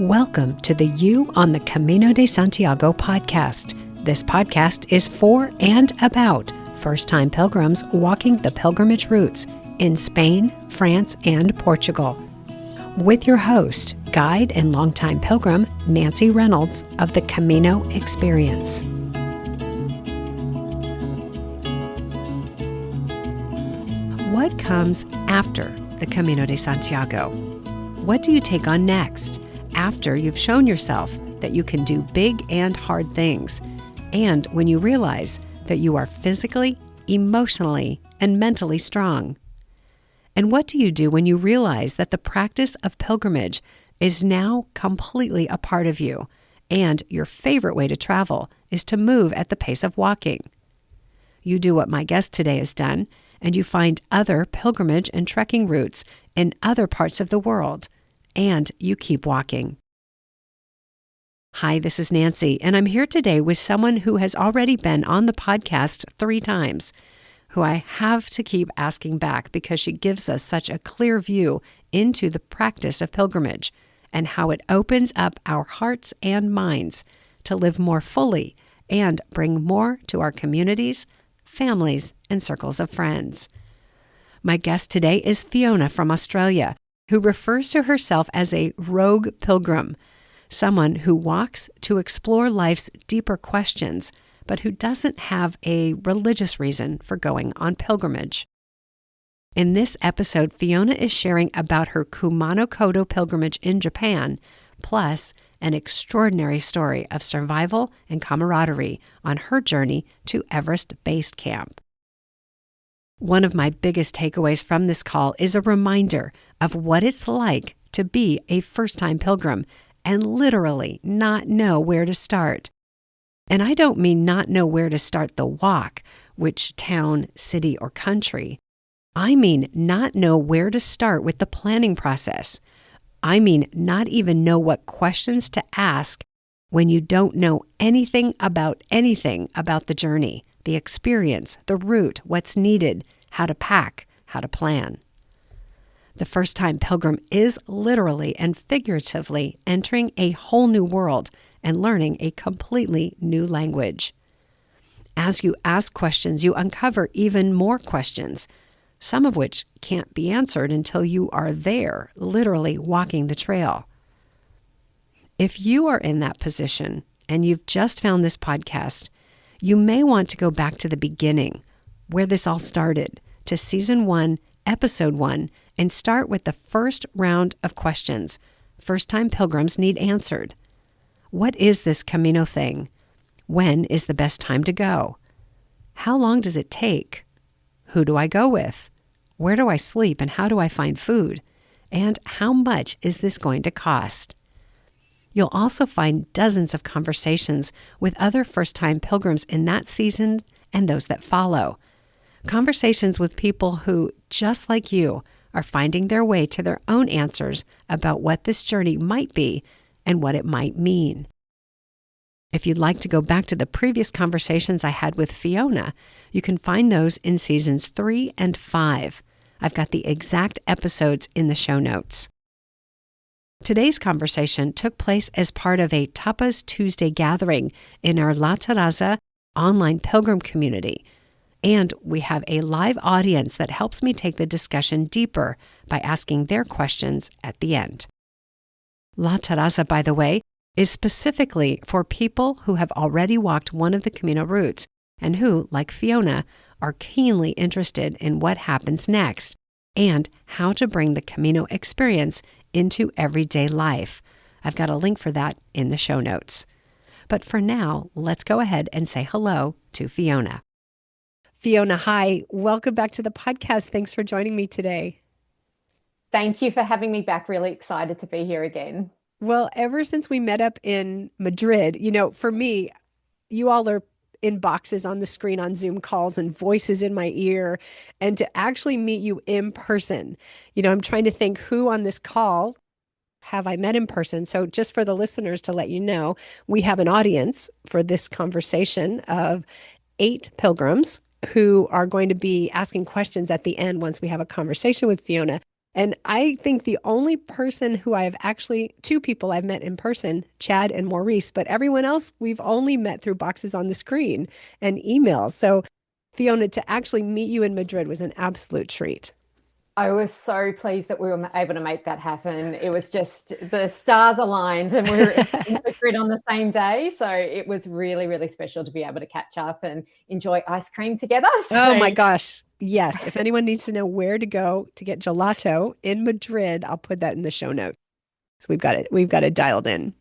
Welcome to the You on the Camino de Santiago podcast. This podcast is for and about first-time pilgrims walking the pilgrimage routes in Spain, France, and Portugal. With your host, guide and longtime pilgrim, Nancy Reynolds of the Camino Experience. What comes after the Camino de Santiago? What do you take on next after you've shown yourself that you can do big and hard things, and when you realize that you are physically, emotionally, and mentally strong? And what do you do when you realize that the practice of pilgrimage is now completely a part of you, and your favorite way to travel is to move at the pace of walking? You do what my guest today has done, and you find other pilgrimage and trekking routes in other parts of the world, and you keep walking. Hi, this is Nancy, and I'm here today with someone who has already been on the podcast 3 times, who I have to keep asking back because she gives us such a clear view into the practice of pilgrimage and how it opens up our hearts and minds to live more fully and bring more to our communities, families, and circles of friends. My guest today is Fiona from Australia, who refers to herself as a rogue pilgrim, someone who walks to explore life's deeper questions, but who doesn't have a religious reason for going on pilgrimage. In this episode, Fiona is sharing about her Kumano Koda pilgrimage in Japan, plus an extraordinary story of survival and camaraderie on her journey to Everest Base Camp. One of my biggest takeaways from this call is a reminder of what it's like to be a first-time pilgrim and literally not know where to start. And I don't mean not know where to start the walk, which town, city, or country. I mean not know where to start with the planning process. I mean not even know what questions to ask when you don't know anything about the journey, the experience, the route, what's needed, how to pack, how to plan. The first-time pilgrim is literally and figuratively entering a whole new world and learning a completely new language. As you ask questions, you uncover even more questions, some of which can't be answered until you are there, literally walking the trail. If you are in that position and you've just found this podcast, you may want to go back to the beginning, where this all started, to Season 1, Episode 1, and start with the first round of questions first-time pilgrims need answered. What is this Camino thing? When is the best time to go? How long does it take? Who do I go with? Where do I sleep and how do I find food? And how much is this going to cost? You'll also find dozens of conversations with other first-time pilgrims in that season and those that follow. Conversations with people who, just like you, are finding their way to their own answers about what this journey might be and what it might mean. If you'd like to go back to the previous conversations I had with Fiona, you can find those in Seasons 3 and 5. I've got the exact episodes in the show notes. Today's conversation took place as part of a Tapas Tuesday gathering in our La Terraza online pilgrim community, and we have a live audience that helps me take the discussion deeper by asking their questions at the end. La Terraza, by the way, is specifically for people who have already walked one of the Camino routes and who, like Fiona, are keenly interested in what happens next and how to bring the Camino experience into everyday life. I've got a link for that in the show notes. But for now, let's go ahead and say hello to Fiona. Fiona, hi. Welcome back to the podcast. Thanks for joining me today. Thank you for having me back. Really excited to be here again. Well, ever since we met up in Madrid, for me, you all are in boxes on the screen on Zoom calls and voices in my ear. And to actually meet you in person, I'm trying to think who on this call have I met in person. So just for the listeners to let you know, we have an audience for this conversation of 8 pilgrims who are going to be asking questions at the end once we have a conversation with Fiona. And I think the only person who I've actually, two people I've met in person, Chad and Maurice, but everyone else we've only met through boxes on the screen and emails. So, Fiona, to actually meet you in Madrid was an absolute treat. I was so pleased that we were able to make that happen. It was just the stars aligned and we were in Madrid on the same day. So it was really, really special to be able to catch up and enjoy ice cream together. Oh my So gosh. Yes. If anyone needs to know where to go to get gelato in Madrid, I'll put that in the show notes. So we've got it dialed in.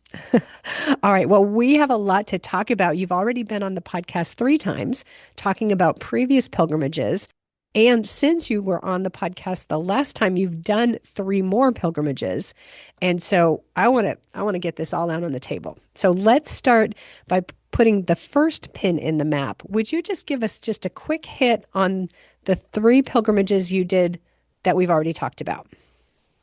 All right. Well, we have a lot to talk about. You've already been on the podcast 3 times talking about previous pilgrimages. And since you were on the podcast the last time, you've done 3 more pilgrimages. And so I want to get this all out on the table. So let's start by putting the first pin in the map. Would you just give us just a quick hit on the 3 pilgrimages you did that we've already talked about?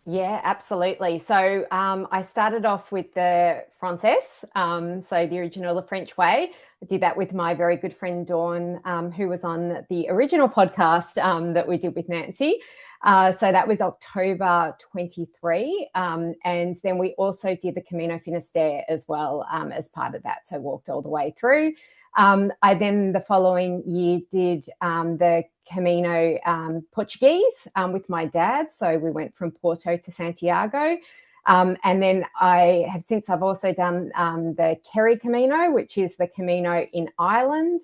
yeah, absolutely. So I started off with the Frances, so the original, the French way. I did that with my very good friend Dawn, who was on the original podcast that we did with Nancy. So that was October 23. And then we also did the Camino Finisterre as well as part of that. So walked all the way through. I then the following year did the Camino Portuguese with my dad. So we went from Porto to Santiago. And then I've also done the Kerry Camino, which is the Camino in Ireland.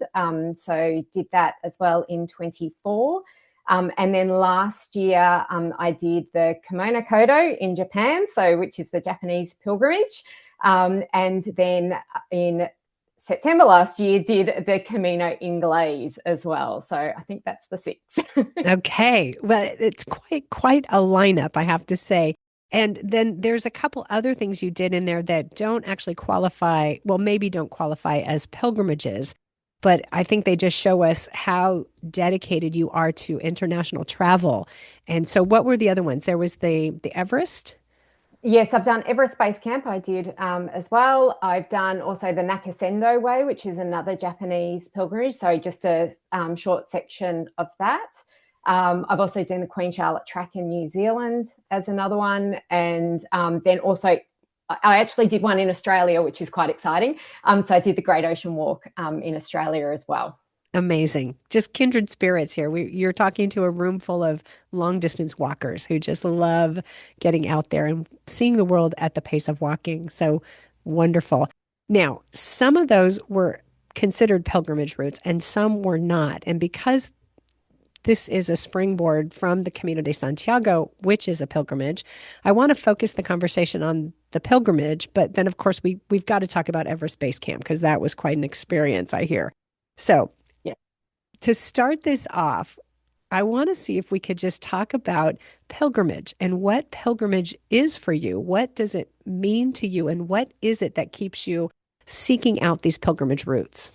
So did that as well in 24. And then last year, I did the Kumano Koda in Japan, so which is the Japanese pilgrimage. And then in September last year, did the Camino Inglés as well. So I think that's the 6. Okay. Well, it's quite a lineup, I have to say. And then there's a couple other things you did in there that don't actually qualify, well, maybe don't qualify as pilgrimages, but I think they just show us how dedicated you are to international travel. And so what were the other ones? There was the Everest. Yes, I've done Everest Base Camp. I did as well. I've done also the Nakasendo Way, which is another Japanese pilgrimage. So just a short section of that. I've also done the Queen Charlotte Track in New Zealand as another one. And then also, I actually did one in Australia, which is quite exciting. So I did the Great Ocean Walk in Australia as well. Amazing. Just kindred spirits here. You're talking to a room full of long distance walkers who just love getting out there and seeing the world at the pace of walking. So wonderful. Now, some of those were considered pilgrimage routes and some were not. And because this is a springboard from the Camino de Santiago, which is a pilgrimage, I want to focus the conversation on the pilgrimage. But then, of course, we've got to talk about Everest Base Camp because that was quite an experience, I hear. So, Yeah. to start this off, I want to see if we could just talk about pilgrimage and what pilgrimage is for you. What does it mean to you? And what is it that keeps you seeking out these pilgrimage routes?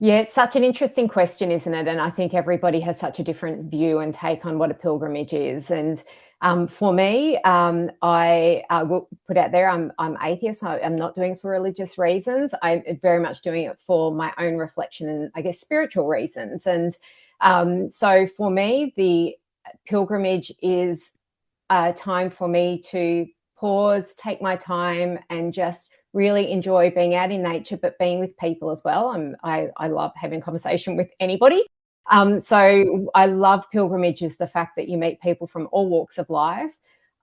Yeah, it's such an interesting question, isn't it? And I think everybody has such a different view and take on what a pilgrimage is. And for me, I will put out there, I'm atheist. I'm not doing it for religious reasons. I'm very much doing it for my own reflection and I guess spiritual reasons. And so for me, the pilgrimage is a time for me to pause, take my time, and just really enjoy being out in nature, but being with people as well. I love having conversation with anybody. So I love pilgrimages, the fact that you meet people from all walks of life.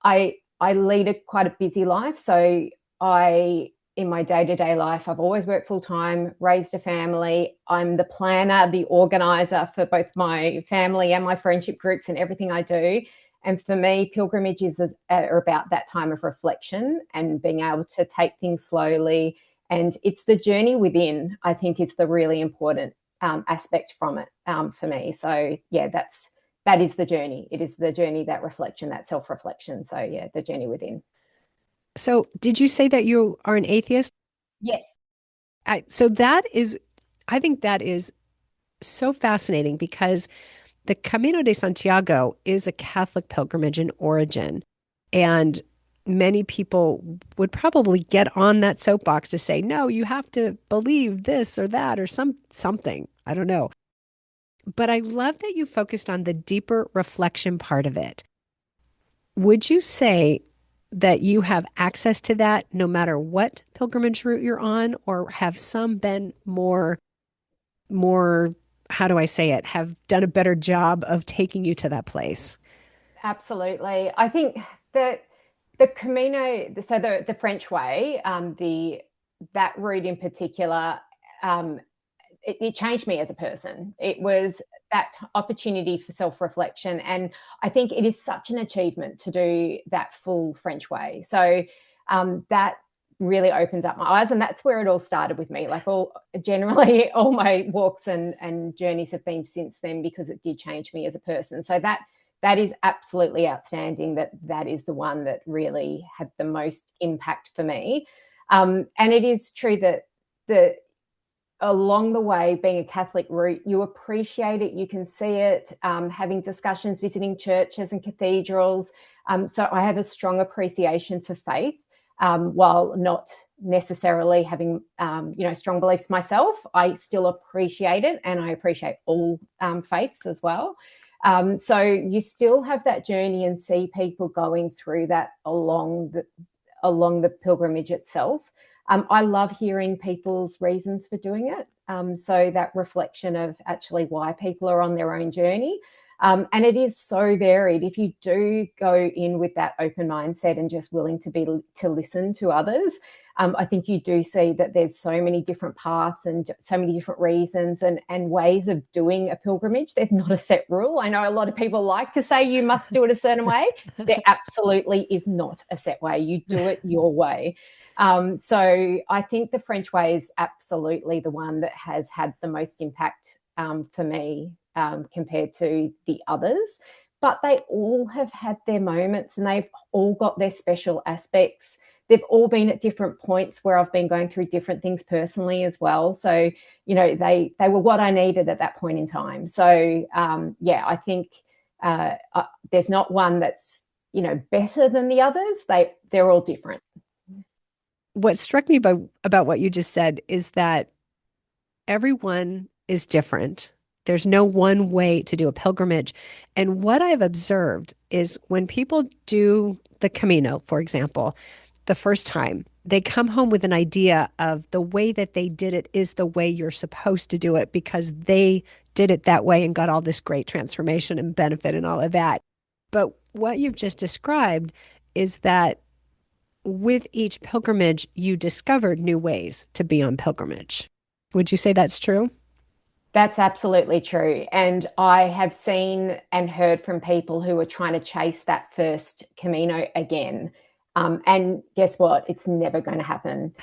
I lead quite a busy life. So in my day-to-day life, I've always worked full-time, raised a family. I'm the planner, the organizer for both my family and my friendship groups and everything I do. And for me, pilgrimages are about that time of reflection and being able to take things slowly. And it's the journey within, I think, is the really important aspect from it for me. So, yeah, that is the journey. It is the journey, that reflection, that self-reflection. So, yeah, the journey within. So, did you say that you are an atheist? Yes. So that is, I think that is so fascinating because the Camino de Santiago is a Catholic pilgrimage in origin. And many people would probably get on that soapbox to say, no, you have to believe this or that or something. I don't know. But I love that you focused on the deeper reflection part of it. Would you say that you have access to that no matter what pilgrimage route you're on, or have some been more, how do I say it, have done a better job of taking you to that place? Absolutely. I think that the Camino, so the French way, the that route in particular, um, it changed me as a person. It was that opportunity for self-reflection, and I think it is such an achievement to do that full French way. So that really opened up my eyes, and that's where it all started with me. Like all generally, all my walks and journeys have been since then because it did change me as a person. So that is absolutely outstanding. That is the one that really had the most impact for me. And it is true that the along the way, being a Catholic route, you appreciate it, you can see it, having discussions, visiting churches and cathedrals. So I have a strong appreciation for faith, while not necessarily having, strong beliefs myself. I still appreciate it, and I appreciate all faiths as well. So you still have that journey and see people going through that along the pilgrimage itself. I love hearing people's reasons for doing it. So that reflection of actually why people are on their own journey. And it is so varied. If you do go in with that open mindset and just willing to listen to others, I think you do see that there's so many different paths and so many different reasons and ways of doing a pilgrimage. There's not a set rule. I know a lot of people like to say you must do it a certain way. There absolutely is not a set way. You do it your way. So I think the French way is absolutely the one that has had the most impact for me, compared to the others. But they all have had their moments and they've all got their special aspects. They've all been at different points where I've been going through different things personally as well. So, they were what I needed at that point in time. So, I think there's not one that's, better than the others. They're all different. What struck me about what you just said is that everyone is different. There's no one way to do a pilgrimage. And what I've observed is when people do the Camino, for example, the first time, they come home with an idea of the way that they did it is the way you're supposed to do it because they did it that way and got all this great transformation and benefit and all of that. But what you've just described is that with each pilgrimage, you discovered new ways to be on pilgrimage. Would you say that's true? That's absolutely true. And I have seen and heard from people who are trying to chase that first Camino again. And guess what? It's never going to happen.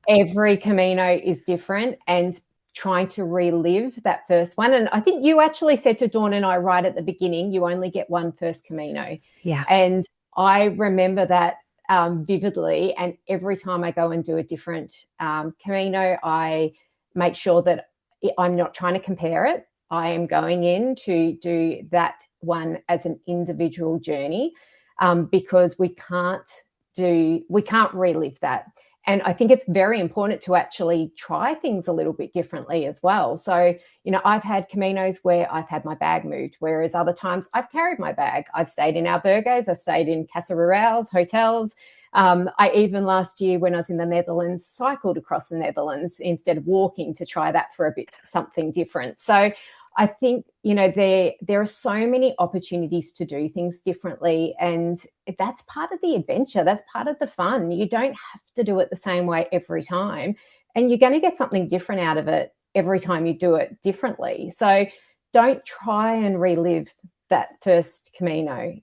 Every Camino is different, and trying to relive that first one. And I think you actually said to Dawn and I right at the beginning, you only get one first Camino. Yeah. And I remember that vividly. And every time I go and do a different Camino, I make sure that I'm not trying to compare it. I am going in to do that one as an individual journey, because we can't relive that. And I think it's very important to actually try things a little bit differently as well. So, I've had Caminos where I've had my bag moved, whereas other times I've carried my bag. I've stayed in albergues, I've stayed in casa rurals, hotels. I even last year when I was in the Netherlands cycled across the Netherlands instead of walking to try that for a bit something different. So I think, there are so many opportunities to do things differently, and that's part of the adventure. That's part of the fun. You don't have to do it the same way every time, and you're going to get something different out of it every time you do it differently. So don't try and relive that first Camino.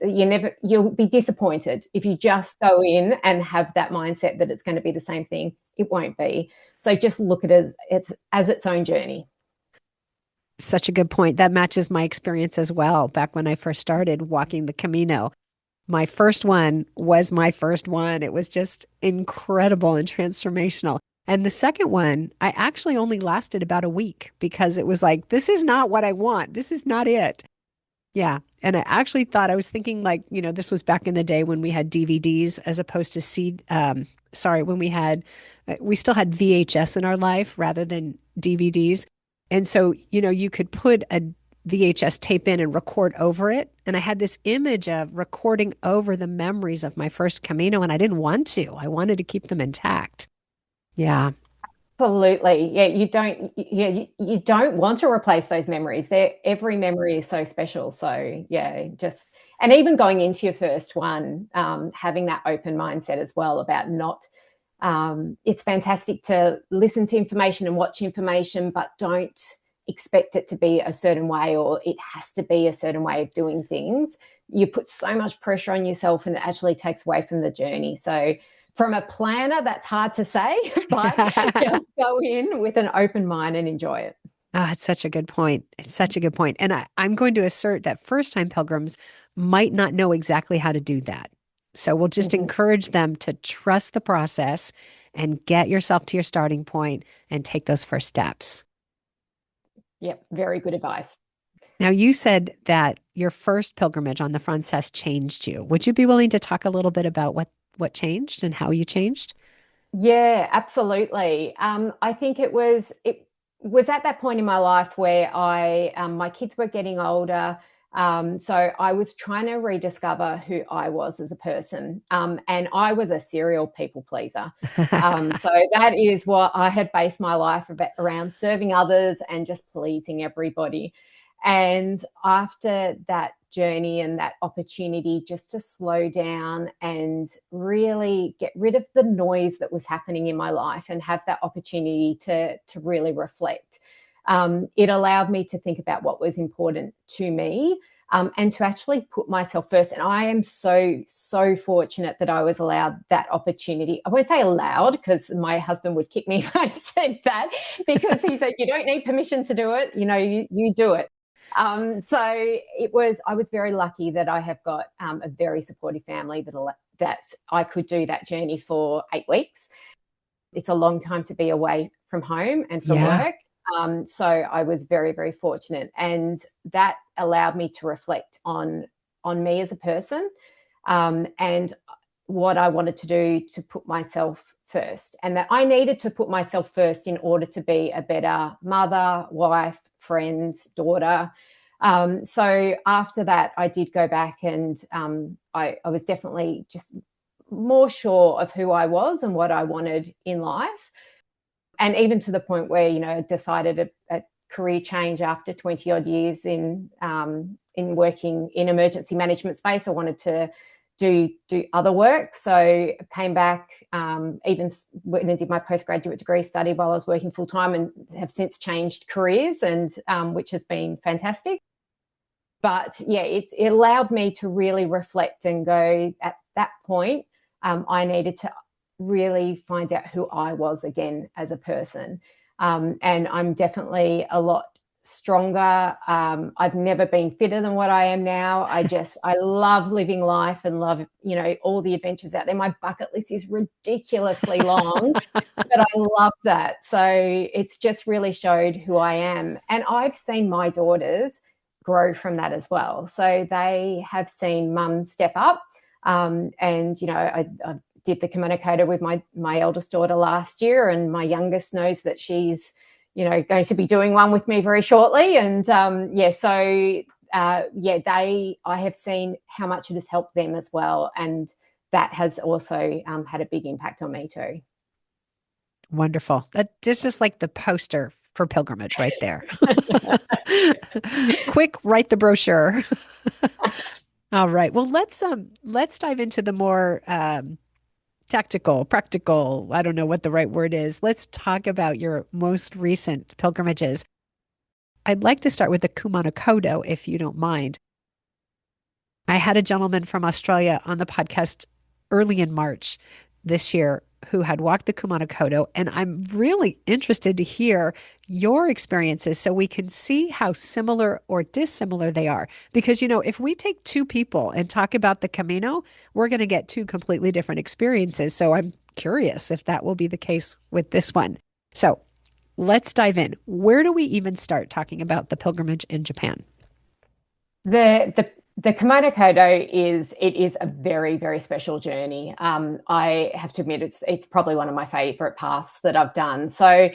You'll be disappointed if you just go in and have that mindset that it's going to be the same thing. It won't be. So just look at it as its own journey. Such a good point. That matches my experience as well. Back when I first started walking the Camino, my first one was my first one. It was just incredible and transformational. And the second one, I actually only lasted about a week because it was like, this is not what I want. This is not it. Yeah. And I actually thought, I was thinking like, this was back in the day when we had DVDs as opposed to when we still had VHS in our life rather than DVDs. And so, you could put a VHS tape in and record over it. And I had this image of recording over the memories of my first Camino, and I didn't want to. I wanted to keep them intact. Yeah. Absolutely. Yeah, you don't want to replace those memories. Every memory is so special. So yeah, just and even going into your first one, having that open mindset as well about not it's fantastic to listen to information and watch information, but don't expect it to be a certain way or it has to be a certain way of doing things. You put so much pressure on yourself and it actually takes away from the journey. So from a planner, that's hard to say, but just go in with an open mind and enjoy it. Ah, it's such a good point. It's such a good point. And I'm going to assert that first-time pilgrims might not know exactly how to do that. So we'll just encourage them to trust the process and get yourself to your starting point and take those first steps. Yep, very good advice. Now, you said that your first pilgrimage on the Frances changed you. Would you be willing to talk a little bit about what changed and how you changed? Yeah, absolutely. I think it was at that point in my life where I my kids were getting older. So I was trying to rediscover who I was as a person. And I was a serial people pleaser. So that is what I had based my life around, serving others and just pleasing everybody. And after that journey and that opportunity just to slow down and really get rid of the noise that was happening in my life and have that opportunity to really reflect, it allowed me to think about what was important to me, and to actually put myself first. And I am so, so fortunate that I was allowed that opportunity. I won't say allowed because my husband would kick me if I said that, because he said, you don't need permission to do it. You do it. So I was very lucky that I have got a very supportive family that I could do that journey for 8 weeks. It's a long time to be away from home and from work. So I was very, very fortunate, and that allowed me to reflect on me as a person, and what I wanted to do to put myself first, and that I needed to put myself first in order to be a better mother, wife, friend, daughter. So after that, I did go back and I was definitely just more sure of who I was and what I wanted in life. And even to the point where, I decided a career change after 20 odd years in working in emergency management space. I wanted to do other work. So I came back, even went and did my postgraduate degree study while I was working full time, and have since changed careers, and which has been fantastic. But yeah, it allowed me to really reflect and go, at that point, I needed to really find out who I was again as a person. And I'm definitely a lot stronger. I've never been fitter than what I am now. I love living life and love, all the adventures out there. My bucket list is ridiculously long, but I love that. So it's just really showed who I am. And I've seen my daughters grow from that as well. So they have seen mum step up. And, I did the Kumano Koda with my eldest daughter last year, and my youngest knows that she's, going to be doing one with me very shortly. And I have seen how much it has helped them as well. And that has also had a big impact on me too. Wonderful. That's just like the poster for pilgrimage right there. Quick, write the brochure. All right. Well, let's dive into the more tactical, practical, I don't know what the right word is. Let's talk about your most recent pilgrimages. I'd like to start with the Kumano Koda, if you don't mind. I had a gentleman from Australia on the podcast early in March this year who had walked the Kumano Koda, and I'm really interested to hear your experiences so we can see how similar or dissimilar they are. Because, if we take two people and talk about the Camino, we're going to get two completely different experiences. So I'm curious if that will be the case with this one. So let's dive in. Where do we even start talking about the pilgrimage in Japan? The Kumano Koda is a very, very special journey. I have to admit, it's probably one of my favorite paths that I've done. So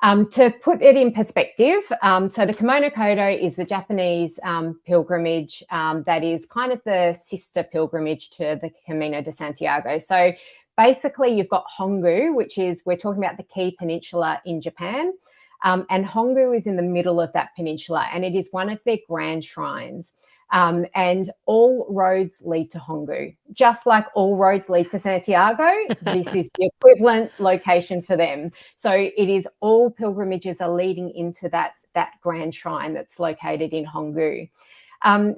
To put it in perspective, so the Kumano Koda is the Japanese pilgrimage that is kind of the sister pilgrimage to the Camino de Santiago. So basically you've got Hongu, which is, we're talking about the Kii Peninsula in Japan, and Hongu is in the middle of that peninsula, and it is one of their grand shrines. And all roads lead to Hongu. Just like all roads lead to Santiago, this is the equivalent location for them. So it is, all pilgrimages are leading into that grand shrine that's located in Hongu.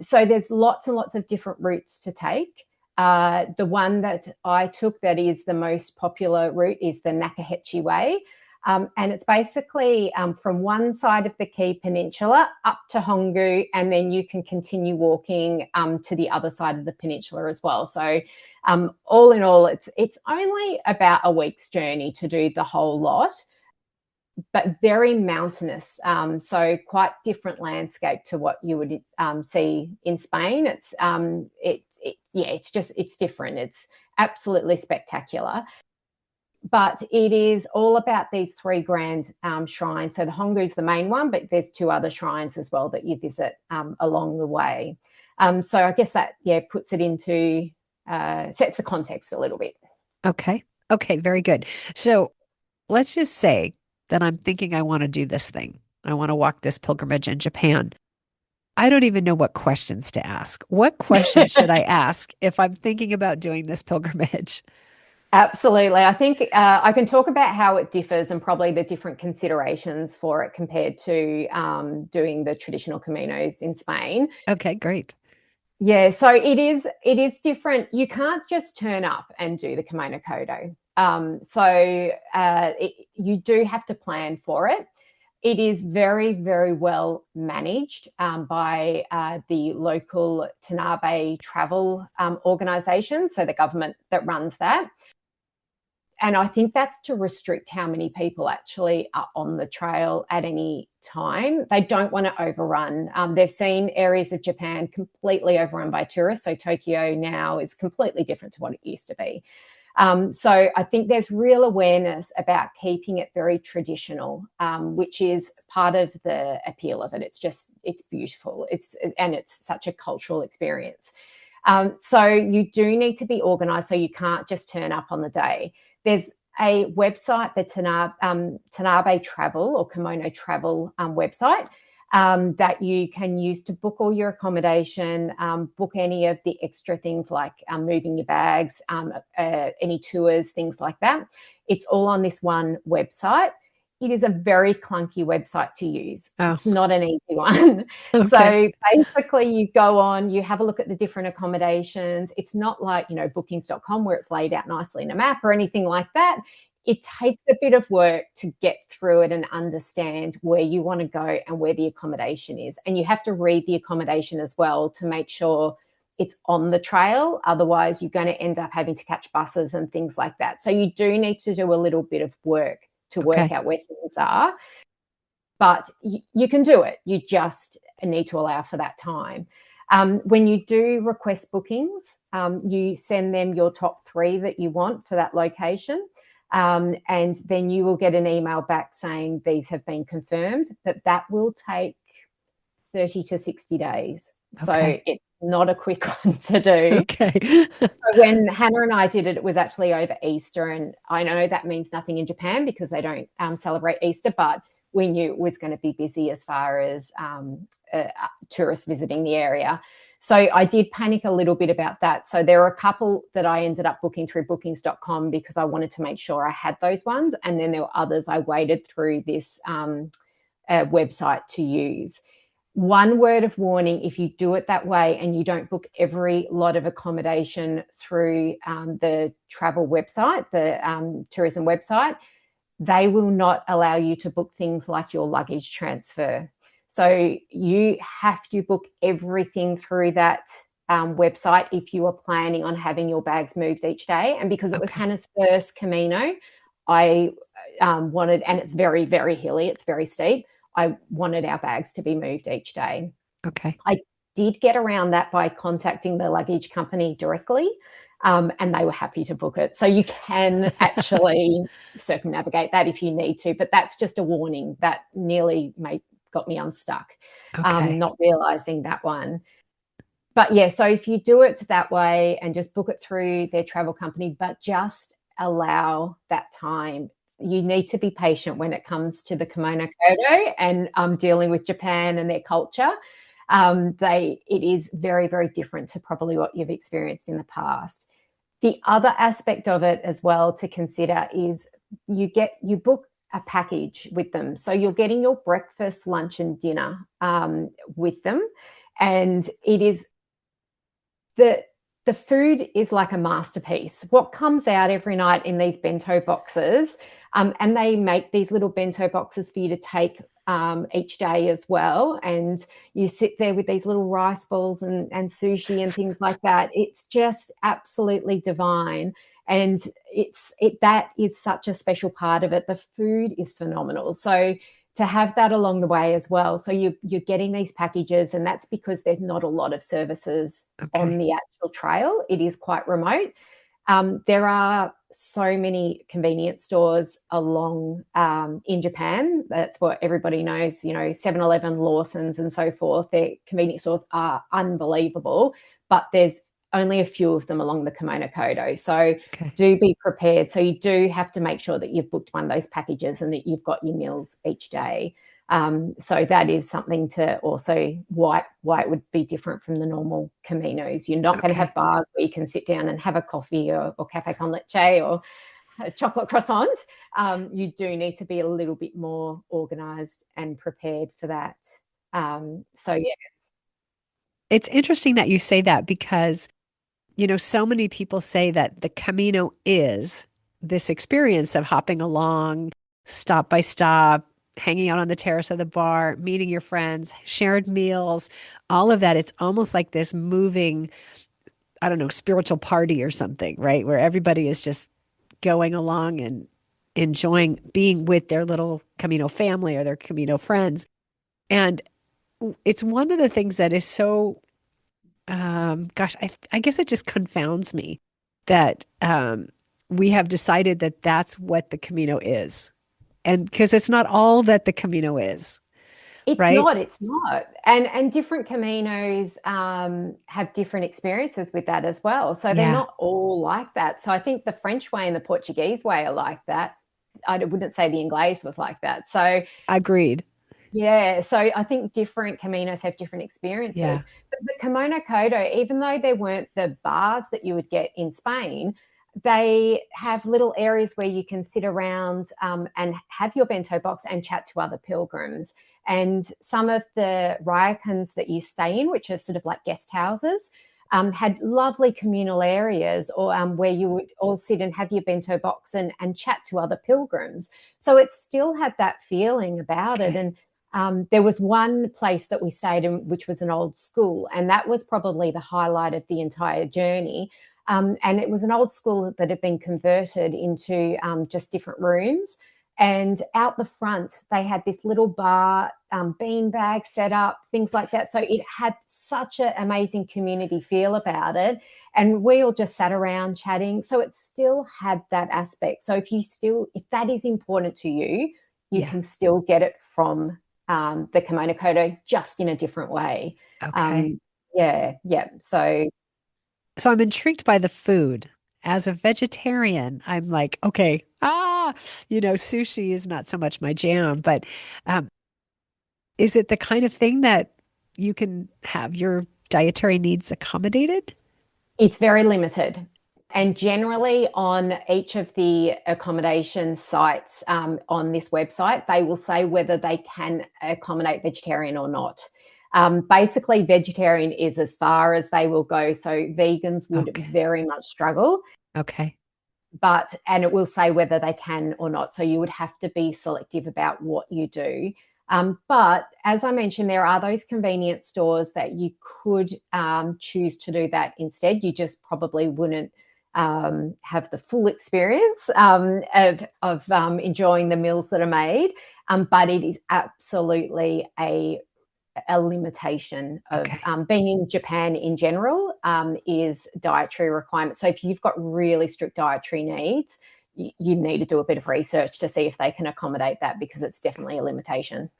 So there's lots and lots of different routes to take. The one that I took that is the most popular route is the Nakahechi Way. And it's basically from one side of the Kii Peninsula up to Hongu, and then you can continue walking to the other side of the peninsula as well. So all in all, it's only about a week's journey to do the whole lot, but very mountainous. So quite different landscape to what you would see in Spain. It's different. It's absolutely spectacular. But it is all about these three grand shrines. So the Hongu is the main one, but there's two other shrines as well that you visit along the way. So I guess that, puts it into, sets the context a little bit. Okay, very good. So let's just say that I'm thinking I want to do this thing. I want to walk this pilgrimage in Japan. I don't even know what questions to ask. What questions should I ask if I'm thinking about doing this pilgrimage? Absolutely. I think I can talk about how it differs and probably the different considerations for it compared to doing the traditional Caminos in Spain. Okay, great. Yeah, so it is different. You can't just turn up and do the Kumano Koda. You do have to plan for it. It is very, very well managed by the local Tanabe travel organisation, so the government that runs that. And I think that's to restrict how many people actually are on the trail at any time. They don't want to overrun. They've seen areas of Japan completely overrun by tourists. So Tokyo now is completely different to what it used to be. So I think there's real awareness about keeping it very traditional, which is part of the appeal of it. It's beautiful. It's such a cultural experience. So you do need to be organised, so you can't just turn up on the day. There's a website, the Tanabe Travel or Kimono Travel website that you can use to book all your accommodation, book any of the extra things like moving your bags, any tours, things like that. It's all on this one website. It is a very clunky website to use. Oh. It's not an easy one. Okay. So basically you go on, you have a look at the different accommodations. It's not like, bookings.com where it's laid out nicely in a map or anything like that. It takes a bit of work to get through it and understand where you want to go and where the accommodation is. And you have to read the accommodation as well to make sure it's on the trail. Otherwise, you're going to end up having to catch buses and things like that. So you do need to do a little bit of work to work out where things are. But you can do it. You just need to allow for that time. When you do request bookings, you send them your top 3 that you want for that location. And then you will get an email back saying these have been confirmed, but that will take 30 to 60 days. Okay. So it's not a quick one to do. Okay. So when Hannah and I did it, it was actually over Easter. And I know that means nothing in Japan because they don't celebrate Easter, but we knew it was going to be busy as far as tourists visiting the area. So I did panic a little bit about that. So there were a couple that I ended up booking through bookings.com because I wanted to make sure I had those ones. And then there were others I waited through this website to use. One word of warning, if you do it that way and you don't book every lot of accommodation through the travel website, the tourism website, they will not allow you to book things like your luggage transfer. So you have to book everything through that website if you are planning on having your bags moved each day. And because it was Hannah's first Camino, I wanted, and it's very, very hilly, it's very steep, I wanted our bags to be moved each day. Okay. I did get around that by contacting the luggage company directly. and they were happy to book it. So you can actually circumnavigate that if you need to, but that's just a warning. That nearly got me unstuck, Okay. not realizing that one. But yeah, so if you do it that way and just book it through their travel company, but just allow that time. You need to be patient when it comes to the Kumano Koda and dealing with Japan and their culture. It is very, very different to probably what you've experienced in the past. The other aspect of it as well to consider is you book a package with them. So you're getting your breakfast, lunch, and dinner with them. And it is the food is like a masterpiece. What comes out every night in these bento boxes, and they make these little bento boxes for you to take each day as well. And you sit there with these little rice balls and sushi and things like that. It's just absolutely divine. And that is such a special part of it. The food is phenomenal. So to have that along the way as well. So you're getting these packages, and that's because there's not a lot of services on the actual trail. It is quite remote. There are so many convenience stores along in Japan. That's what everybody knows, 7-Eleven, Lawson's and so forth. Their convenience stores are unbelievable, but there's only a few of them along the Kumano Koda. So do be prepared. So you do have to make sure that you've booked one of those packages and that you've got your meals each day. So that is something to also why it would be different from the normal Caminos. You're not going to have bars where you can sit down and have a coffee or cafe con leche or a chocolate croissant. You do need to be a little bit more organized and prepared for that. So yeah. It's interesting that you say that because so many people say that the Camino is this experience of hopping along, stop by stop, hanging out on the terrace of the bar, meeting your friends, shared meals, all of that. It's almost like this moving, I don't know, spiritual party or something, right? Where everybody is just going along and enjoying being with their little Camino family or their Camino friends. And it's one of the things that is so I guess it just confounds me that we have decided that that's what the Camino is. And because it's not all that the Camino is, right? It's not. And different Caminos have different experiences with that as well. So they're not all like that. So I think the French way and the Portuguese way are like that. I wouldn't say the Inglés was like that. So agreed. Yeah, so I think different Caminos have different experiences. Yeah. But the Kumano Koda, even though they weren't the bars that you would get in Spain, they have little areas where you can sit around and have your bento box and chat to other pilgrims. And some of the ryokans that you stay in, which are sort of like guest houses, had lovely communal areas or where you would all sit and have your bento box and chat to other pilgrims. So it still had that feeling about it. And there was one place that we stayed in, which was an old school, and that was probably the highlight of the entire journey. And it was an old school that had been converted into just different rooms. And out the front, they had this little bar, beanbag set up, things like that. So it had such an amazing community feel about it. And we all just sat around chatting. So it still had that aspect. So if that is important to you, you can still get it from the Kumano Koda, just in a different way. Okay. Yeah. So I'm intrigued by the food. As a vegetarian, I'm like, okay, sushi is not so much my jam, but is it the kind of thing that you can have your dietary needs accommodated? it's very limited. And generally, on each of the accommodation sites on this website, they will say whether they can accommodate vegetarian or not. Basically, vegetarian is as far as they will go. So vegans would very much struggle. Okay. And it will say whether they can or not. So you would have to be selective about what you do. But as I mentioned, there are those convenience stores that you could choose to do that instead. You just probably wouldn't have the full experience of enjoying the meals that are made. But it is absolutely a a limitation of Okay. being in Japan in general is dietary requirements. So if you've got really strict dietary needs, you need to do a bit of research to see if they can accommodate that, because it's definitely a limitation.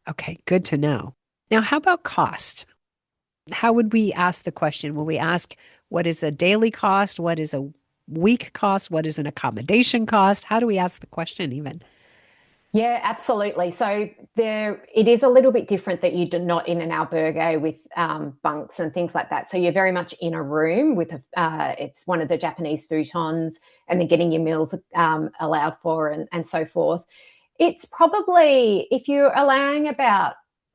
Okay, good to know. Now, how about cost? How would we ask the question? Will we ask what is a daily cost? What is a week cost? What is an accommodation cost? How do we ask the question even? Yeah, absolutely. So it is a little bit different that you're not in an albergue with bunks and things like that. So you're very much in a room with it's one of the Japanese futons, and then getting your meals allowed for, and so forth. It's probably, if you're allowing about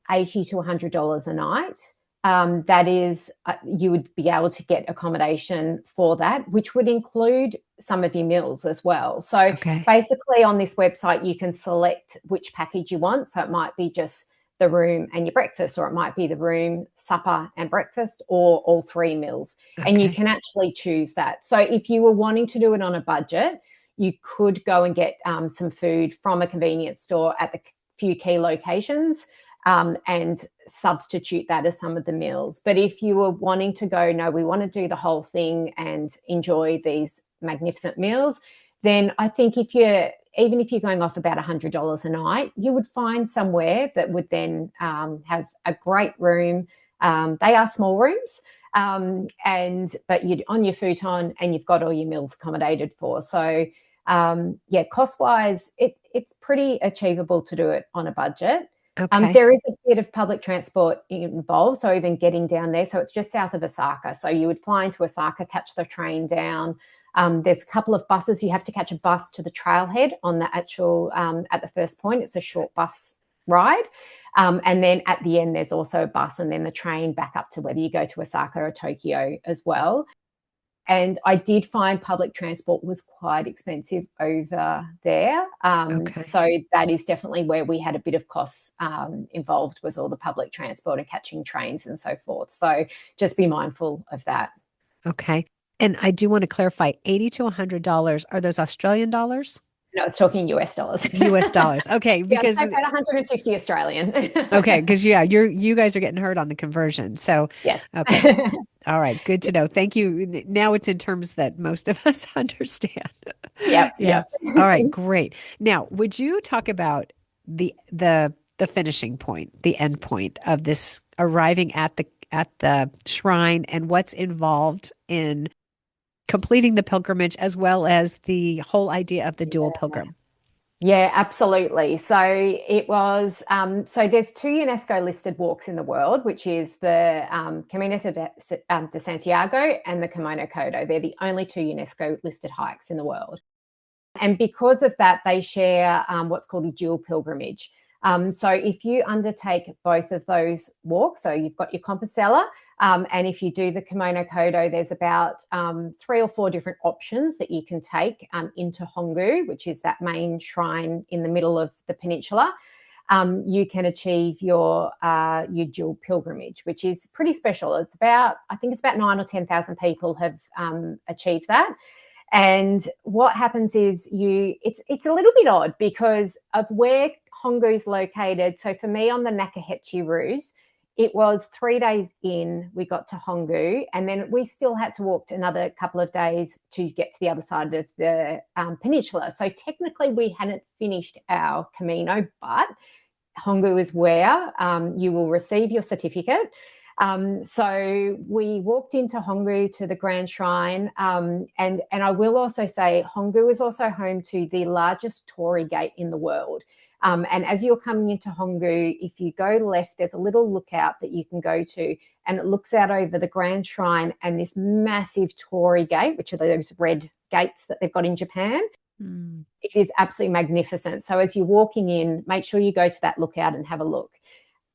$80 to $100 a night, that is, you would be able to get accommodation for that, which would include some of your meals as well. So Okay. basically on this website, you can select which package you want. So it might be just the room and your breakfast, or it might be the room, supper and breakfast, or all three meals. And you Okay. can actually choose that. So if you were wanting to do it on a budget, you could go and get some food from a convenience store at the few key locations, and substitute that as some of the meals. But if you were wanting to go, no, we want to do the whole thing and enjoy these magnificent meals, then I think even if you're going off about $100 a night, you would find somewhere that would then have a great room. They are small rooms, but you're on your futon and you've got all your meals accommodated for. So cost wise, it's pretty achievable to do it on a budget. Okay. There is a bit of public transport involved, so even getting down there. So it's just south of Osaka. So you would fly into Osaka, catch the train down. There's a couple of buses. You have to catch a bus to the trailhead on the actual, at the first point. It's a short bus ride. And then at the end, there's also a bus, and then the train back up to whether you go to Osaka or Tokyo as well. And I did find public transport was quite expensive over there. Okay. So that is definitely where we had a bit of costs involved, was all the public transport and catching trains and so forth. So just be mindful of that. Okay. And I do want to clarify, $80 to $100, are those Australian dollars? No, it's talking US dollars. US dollars. Okay, Yeah, because I'd say about 150 Australian. okay, because you guys are getting hurt on the conversion. So Yes. okay. All right, good to know. Thank you. Now it's in terms that most of us understand. Yep. Yeah. Yep. All right, great. Now, would you talk about the finishing point, the end point of this arriving at the shrine, and what's involved in completing the pilgrimage, as well as the whole idea of the dual pilgrim? Yeah, absolutely. So it was, so there's two UNESCO listed walks in the world, which is the Camino de Santiago and the Kumano Koda. They're the only two UNESCO listed hikes in the world. And because of that, they share what's called a dual pilgrimage. So if you undertake both of those walks, so you've got your Compostela, and if you do the Kumano Kodo, there's about 3 or 4 different options that you can take into Hongu, which is that main shrine in the middle of the peninsula. You can achieve your dual pilgrimage, which is pretty special. I think it's about 9 or 10,000 people have achieved that. And what happens is it's a little bit odd because of where Hongu's located. So for me, on the Nakahechi route, it was 3 days in, we got to Hongu, and then we still had to walk another couple of days to get to the other side of the peninsula. So technically we hadn't finished our Camino, but Hongu is where you will receive your certificate. So we walked into Hongu to the Grand Shrine, and I will also say Hongu is also home to the largest torii gate in the world. And as you're coming into Hongu, if you go left, there's a little lookout that you can go to, and it looks out over the Grand Shrine and this massive torii gate, which are those red gates that they've got in Japan. Mm. It is absolutely magnificent. So as you're walking in, make sure you go to that lookout and have a look.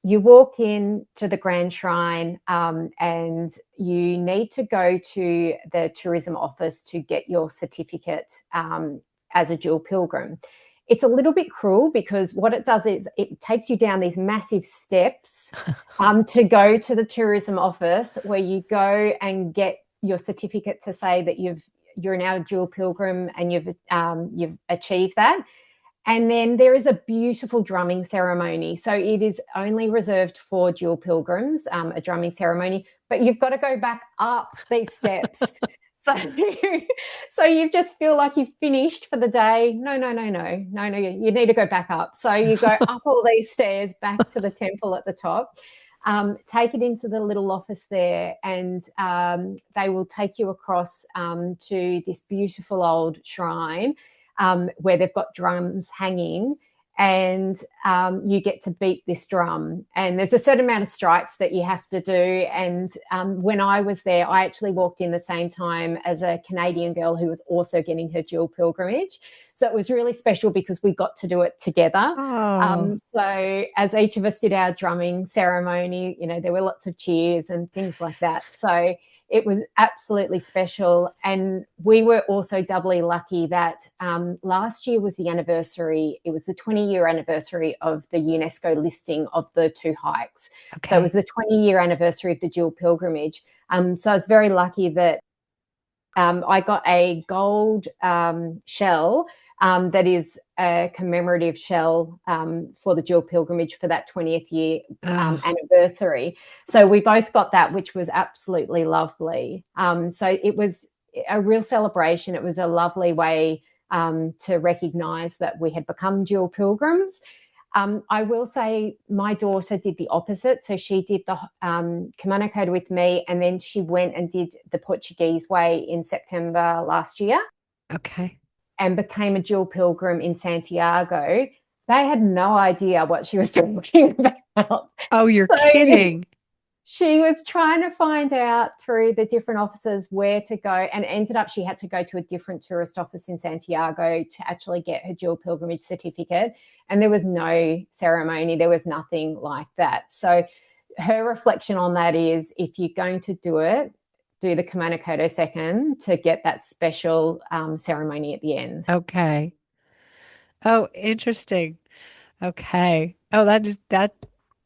You walk in to the Grand Shrine, and you need to go to the tourism office to get your certificate as a dual pilgrim. It's a little bit cruel because what it does is it takes you down these massive steps to go to the tourism office, where you go and get your certificate to say that you're now a dual pilgrim and you've achieved that. And then there is a beautiful drumming ceremony. So it is only reserved for dual pilgrims, a drumming ceremony, but you've got to go back up these steps. So, so you just feel like you've finished for the day. No, no, no, no, no, no. You need to go back up. So you go up all these stairs back to the temple at the top. Take it into the little office there, and they will take you across to this beautiful old shrine where they've got drums hanging, and you get to beat this drum. And there's a certain amount of strikes that you have to do. And when I was there, I actually walked in the same time as a Canadian girl who was also getting her dual pilgrimage. So it was really special because we got to do it together. Oh, So as each of us did our drumming ceremony, you know, there were lots of cheers and things like that. So it was absolutely special. And we were also doubly lucky that last year was the anniversary. It was the 20-year anniversary of the UNESCO listing of the two hikes. okay. So it was the 20-year anniversary of the dual pilgrimage. So I was very lucky that I got a gold shell that is a commemorative shell for the dual pilgrimage for that 20th year anniversary. So we both got that, which was absolutely lovely. So it was a real celebration. It was a lovely way to recognise that we had become dual pilgrims. I will say my daughter did the opposite. So she did the Kumano Koda with me, and then she went and did the Portuguese way in September last year. Okay. And became a dual pilgrim in Santiago. They had no idea what she was talking about. Oh, you're So kidding. she was trying to find out through the different offices where to go, and ended up she had to go to a different tourist office in Santiago to actually get her dual pilgrimage certificate. And there was no ceremony. There was nothing like that. So her reflection on that is, if you're going to do it, do the Kumano Koda second to get that special ceremony at the end. Okay. Oh, interesting. Okay. Oh, that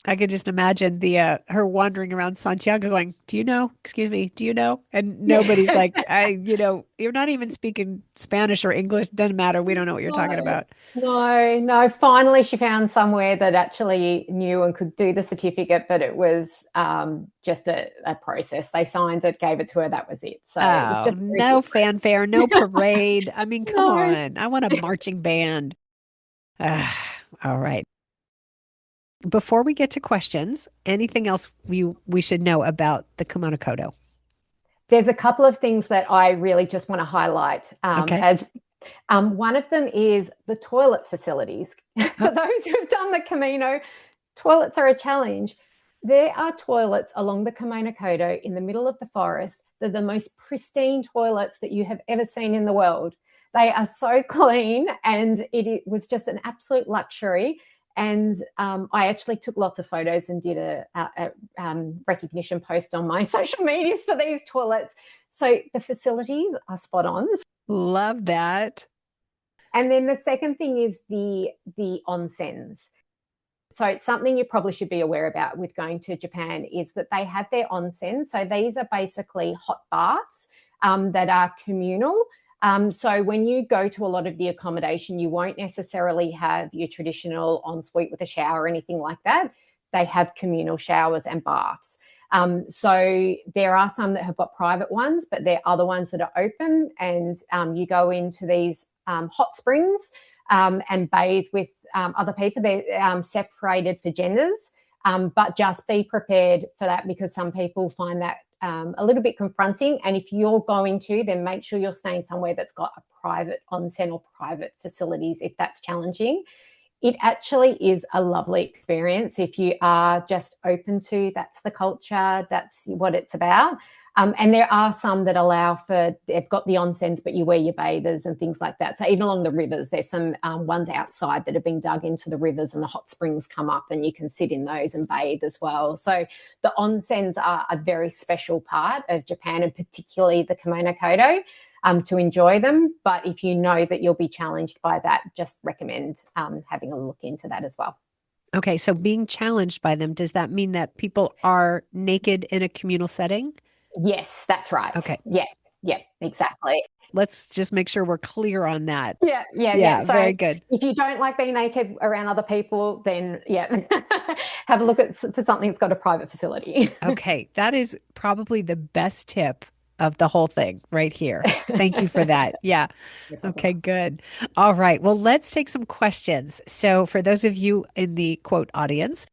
I could just imagine the her wandering around Santiago going, "Do you know? Excuse me, do you know?" And nobody's Yeah. like, you're not even speaking Spanish or English, doesn't matter. We don't know what you're talking No, about." no. Finally, she found somewhere that actually knew and could do the certificate, but it was just a process. They signed it, gave it to her. That was it. So it was Oh, just very no different. fanfare, no parade. I mean, come No. on. I want a marching band. All right. Before we get to questions, anything else we should know about the Kumano Kodo? There's a couple of things that I really just want to highlight Okay. as one of them is the toilet facilities. For those who have done the Camino, toilets are a challenge. There are toilets along the Camino Koda in the middle of the forest. They're the most pristine toilets that you have ever seen in the world. They are so clean, and it was just an absolute luxury. And I actually took lots of photos and did a recognition post on my social medias for these toilets. So the facilities are spot on. Love that. And then the second thing is the onsens. So it's something you probably should be aware about with going to Japan is that they have their onsen. So these are basically hot baths that are communal. So when you go to a lot of the accommodation, you won't necessarily have your traditional ensuite with a shower or anything like that. They have communal showers and baths. So there are some that have got private ones, but there are other ones that are open, and you go into these hot springs and bathe with other people. They're separated for genders, but just be prepared for that, because some people find that a little bit confronting. And if you're going to, then make sure you're staying somewhere that's got a private onsen or private facilities if that's challenging. It actually is a lovely experience if you are just open to that's the culture, that's what it's about. And there are some that allow for, they've got the onsens, but you wear your bathers and things like that. So even along the rivers, there's some ones outside that have been dug into the rivers, and the hot springs come up and you can sit in those and bathe as well. So the onsens are a very special part of Japan, and particularly the Kumano Kodo, to enjoy them. But if you know that you'll be challenged by that, just recommend having a look into that as well. Okay, so being challenged by them, does that mean that people are naked in a communal setting? Yes, that's right. Okay. Yeah. Yeah, exactly. Let's just make sure we're clear on that. Yeah. Yeah, So very good. if you don't like being naked around other people, then yeah, have a look for something that's got a private facility. Okay, that is probably the best tip of the whole thing right here. Thank you for that. Yeah. No problem. Okay, good. All right. Well, let's take some questions. So, for those of you in the quote audience,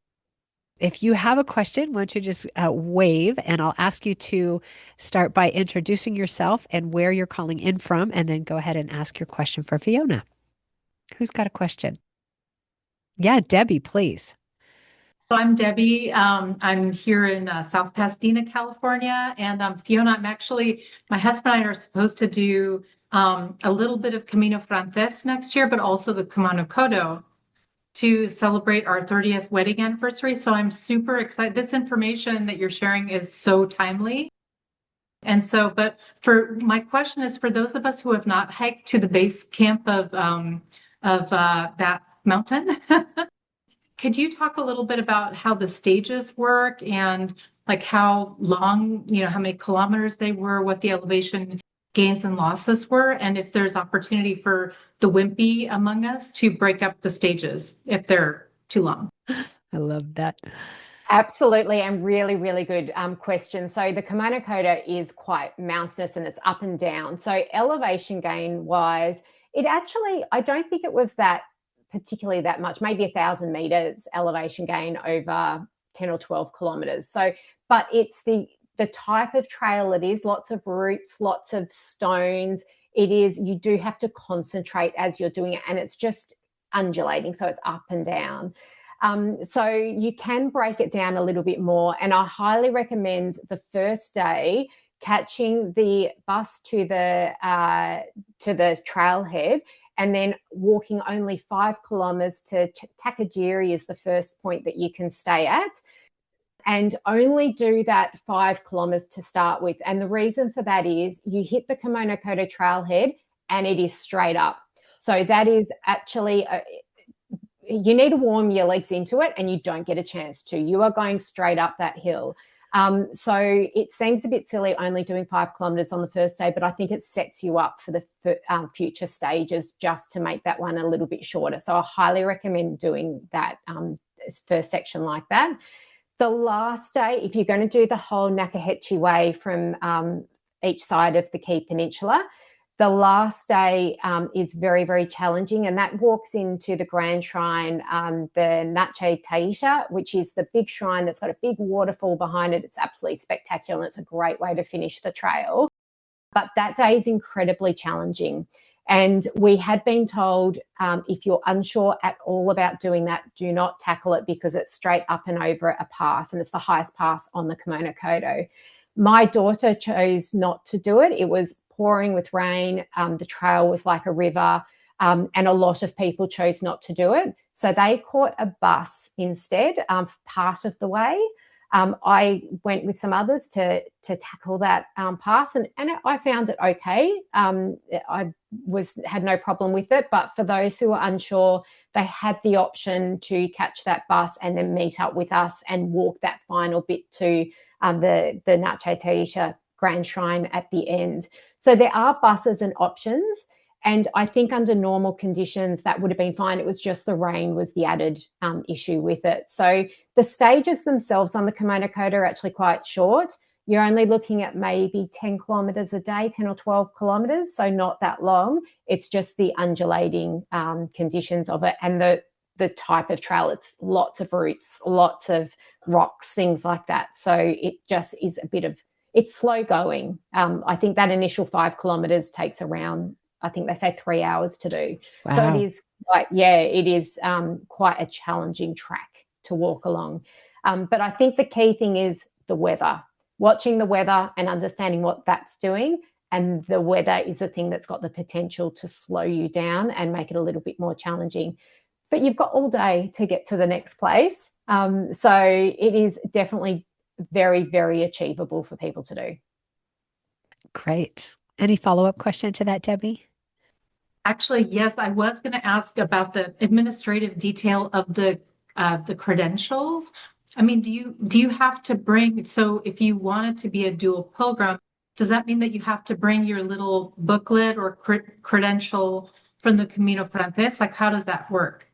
if you have a question, why don't you just wave and I'll ask you to start by introducing yourself and where you're calling in from, and then go ahead and ask your question for Fiona. Who's got a question? Yeah, Debbie, please. So I'm Debbie. I'm here in South Pasadena, California, and Fiona. My husband and I are supposed to do a little bit of Camino Frances next year, but also the Kumano Koda to celebrate our 30th wedding anniversary. So I'm super excited. This information that you're sharing is so timely. And so, but for my question is for those of us who have not hiked to the base camp of that mountain. Could you talk a little bit about how the stages work and like how long, how many kilometers they were, what the elevation gains and losses were, and if there's opportunity for the wimpy among us to break up the stages if they're too long? I love that. Absolutely, and really, really good question. So the Kumano Koda is quite mountainous and it's up and down. So elevation gain wise, I don't think it was that particularly that much, maybe 1,000 meters elevation gain over 10 or 12 kilometers. So, but it's the type of trail it is, lots of roots, lots of stones. You do have to concentrate as you're doing it, and it's just undulating, so it's up and down. So you can break it down a little bit more, and I highly recommend the first day catching the bus to the trailhead, and then walking only 5 kilometers to Takajiri is the first point that you can stay at, and only do that 5 kilometers to start with. And the reason for that is you hit the Kumano Koda trailhead and it is straight up. So that is actually you need to warm your legs into it, and you don't get a chance to. You are going straight up that hill. So it seems a bit silly only doing 5 kilometers on the first day, but I think it sets you up for the future stages just to make that one a little bit shorter. So I highly recommend doing that first section like that. The last day, if you're going to do the whole Nakahechi Way from each side of the Key Peninsula, the last day is very, very challenging, and that walks into the grand shrine, the Nache Taisha, which is the big shrine that's got a big waterfall behind it. It's absolutely spectacular, and it's a great way to finish the trail. But that day is incredibly challenging. And we had been told if you're unsure at all about doing that, do not tackle it because it's straight up and over a pass, and it's the highest pass on the Kumano Koda. My daughter chose not to do it. It was pouring with rain. The trail was like a river, and a lot of people chose not to do it. So they caught a bus instead, part of the way. I went with some others to tackle that pass, and I found it okay. I had no problem with it, but for those who are unsure, they had the option to catch that bus and then meet up with us and walk that final bit to the Nache Taisha Grand Shrine at the end. So there are buses and options. And I think under normal conditions, that would have been fine. It was just the rain was the added issue with it. So the stages themselves on the Kumano Koda are actually quite short. You're only looking at maybe 10 kilometres a day, 10 or 12 kilometres, so not that long. It's just the undulating conditions of it and the type of trail. It's lots of roots, lots of rocks, things like that. So it just is it's slow going. I think that initial 5 kilometres takes around, I think they say 3 hours to do. Wow. So it is quite a challenging track to walk along. But I think the key thing is the weather, watching the weather and understanding what that's doing. And the weather is the thing that's got the potential to slow you down and make it a little bit more challenging. But you've got all day to get to the next place. So it is definitely very, very achievable for people to do. Great. Any follow-up question to that, Debbie? Actually, yes, I was going to ask about the administrative detail of the credentials. I mean, do you have to bring, so if you wanted to be a dual pilgrim, does that mean that you have to bring your little booklet or credential from the Camino Frances? Like, how does that work?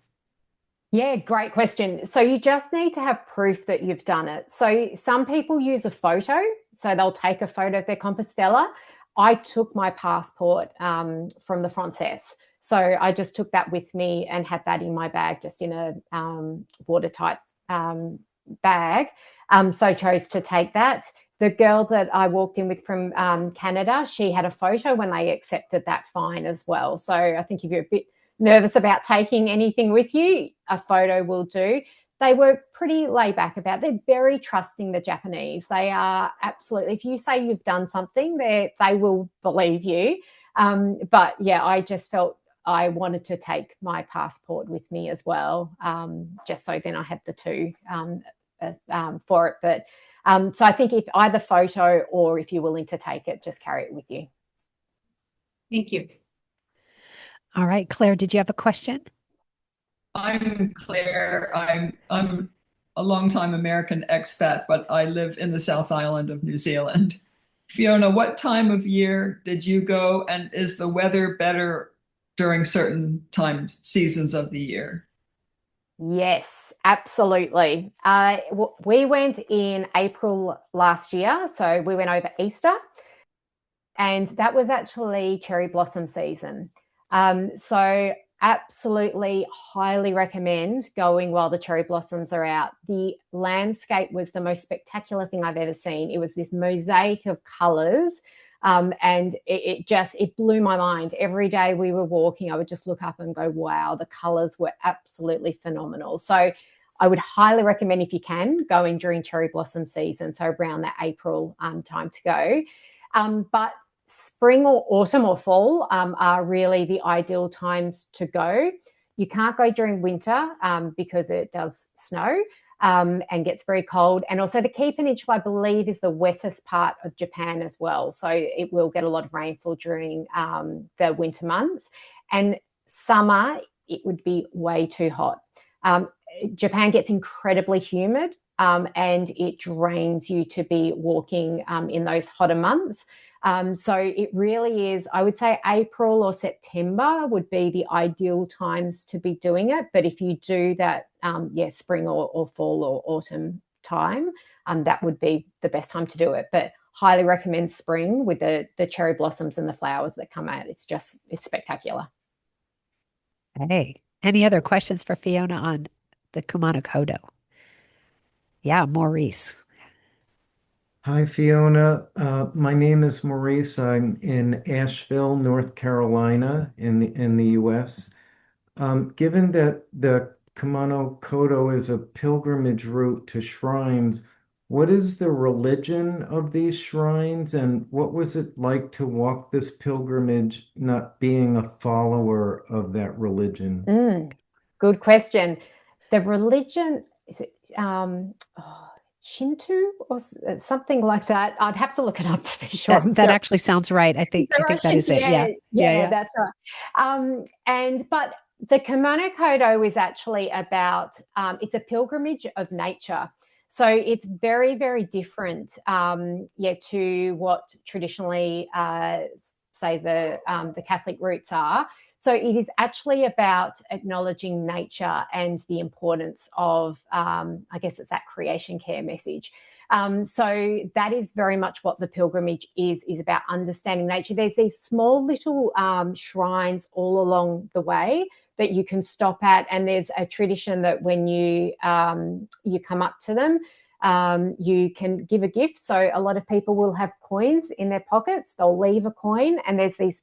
Yeah, great question. So you just need to have proof that you've done it. So some people use a photo, so they'll take a photo of their Compostela. I took my passport from the Frances. So I just took that with me and had that in my bag, just in a watertight bag. So chose to take that. The girl that I walked in with from Canada, she had a photo when they accepted that fine as well. So I think if you're a bit nervous about taking anything with you, a photo will do. They were pretty laid back about it. They're very trusting, the Japanese. They are absolutely, if you say you've done something, they will believe you. But yeah, I just felt I wanted to take my passport with me as well, just so then I had the two for it. But so I think if either photo or if you're willing to take it, just carry it with you. Thank you. All right, Claire, did you have a question? I'm Claire. I'm a longtime American expat, but I live in the South Island of New Zealand. Fiona, what time of year did you go, and is the weather better during certain seasons of the year? Yes, absolutely. We went in April last year, so we went over Easter, and that was actually cherry blossom season. So absolutely highly recommend going while the cherry blossoms are out. The landscape was the most spectacular thing I've ever seen. It was this mosaic of colors. And it blew my mind. Every day we were walking, I would just look up and go, wow, the colors were absolutely phenomenal. So I would highly recommend, if you can, going during cherry blossom season, so around that April time to go. But spring or autumn or fall are really the ideal times to go. You can't go during winter because it does snow and gets very cold. And also the Key Peninsula, I believe, is the wettest part of Japan as well. So it will get a lot of rainfall during the winter months. And summer, it would be way too hot. Japan gets incredibly humid and it drains you to be walking in those hotter months. So it really is, I would say April or September would be the ideal times to be doing it. But if you do that, spring or fall or autumn time, that would be the best time to do it. But highly recommend spring with the cherry blossoms and the flowers that come out. It's spectacular. Hey, any other questions for Fiona on the Kumano Koda? Yeah, Maurice. Hi, Fiona. My name is Maurice. I'm in Asheville, North Carolina, in the U.S. Given that the Kumano Kodo is a pilgrimage route to shrines, what is the religion of these shrines, and what was it like to walk this pilgrimage, not being a follower of that religion? Good question. The religion, is it Shinto or something like that? I'd have to look it up to be sure. That actually sounds right. I think that is it. Yeah, that's right. But the Kumano Kodo is actually about it's a pilgrimage of nature. So it's very, very different, to what traditionally, say the Catholic roots are. So it is actually about acknowledging nature and the importance of, I guess it's that creation care message. So that is very much what the pilgrimage is about, understanding nature. There's these small little shrines all along the way that you can stop at, and there's a tradition that when you come up to them, you can give a gift. So a lot of people will have coins in their pockets. They'll leave a coin, and there's these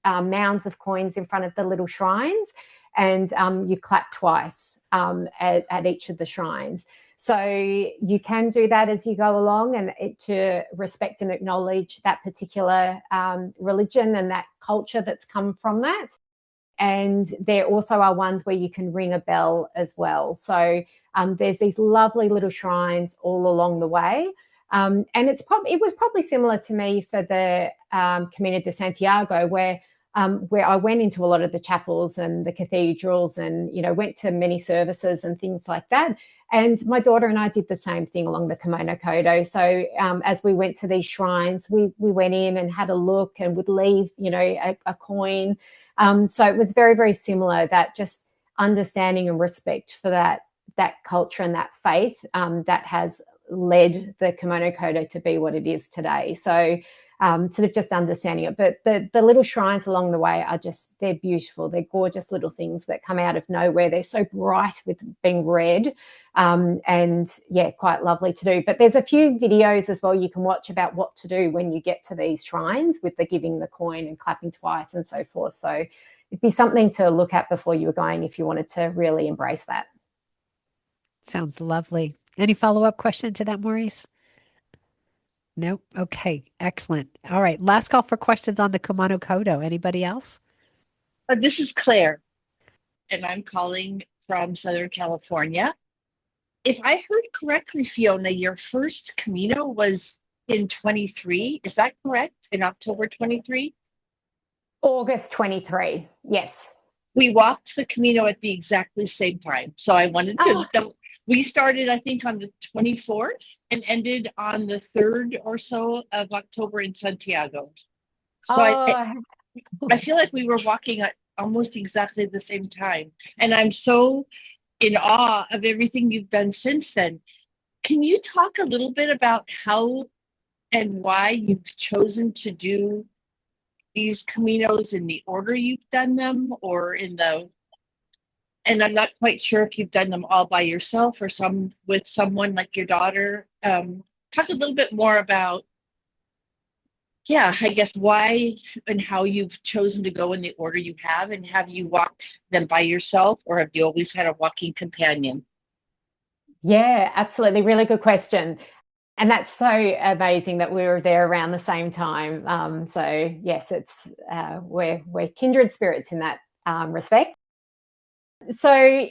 mounds of coins in front of the little shrines, and you clap twice at each of the shrines. So you can do that as you go along, and to respect and acknowledge that particular religion and that culture that's come from that. And there also are ones where you can ring a bell as well. So there's these lovely little shrines all along the way. And it was probably similar to me for the Camino de Santiago, where where I went into a lot of the chapels and the cathedrals and, went to many services and things like that. And my daughter and I did the same thing along the Kumano Koda. So as we went to these shrines, we went in and had a look and would leave, a coin. So it was very, very similar, that just understanding and respect for that culture and that faith that has led the Kumano Koda to be what it is today. So sort of just understanding it. But the little shrines along the way they're beautiful. They're gorgeous little things that come out of nowhere. They're so bright with being red, and yeah, quite lovely to do. But there's a few videos as well you can watch about what to do when you get to these shrines, with the giving the coin and clapping twice and so forth. So it'd be something to look at before you were going if you wanted to really embrace that. Sounds lovely. Any follow-up question to that, Maurice? No? Okay, excellent. All right, last call for questions on the Kumano Koda. Anybody else? This is Claire, and I'm calling from Southern California. If I heard correctly, Fiona, your first Camino was in 23. Is that correct? In October 23? August 23, yes. We walked the Camino at the exactly same time. So I wanted to know. We started, I think, on the 24th and ended on the 3rd or so of October in Santiago. So I feel like we were walking at almost exactly the same time. And I'm so in awe of everything you've done since then. Can you talk a little bit about how and why you've chosen to do these Caminos in the order you've done them, or and I'm not quite sure if you've done them all by yourself or some with someone like your daughter. Talk a little bit more about, I guess, why and how you've chosen to go in the order you have, and have you walked them by yourself, or have you always had a walking companion? Yeah, absolutely. Really good question. And that's so amazing that we were there around the same time. So yes, it's we're kindred spirits in that respect. So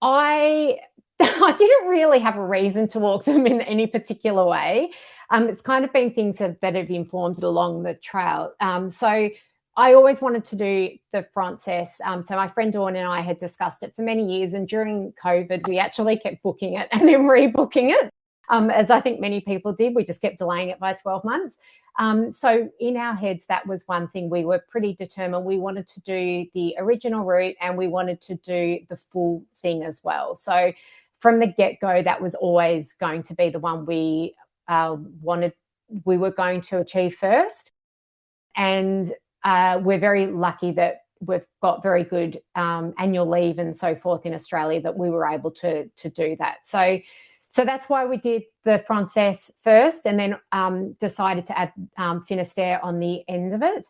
I didn't really have a reason to walk them in any particular way. It's kind of been things that have informed it along the trail. So I always wanted to do the Frances. So my friend Dawn and I had discussed it for many years, and during COVID, we actually kept booking it and then rebooking it. As I think many people did. We just kept delaying it by 12 months. So in our heads, that was one thing. We were pretty determined. We wanted to do the original route, and we wanted to do the full thing as well. So from the get-go, that was always going to be the one we were going to achieve first. And we're very lucky that we've got very good annual leave and so forth in Australia, that we were able to do that. So that's why we did the Frances first, and then decided to add Finisterre on the end of it.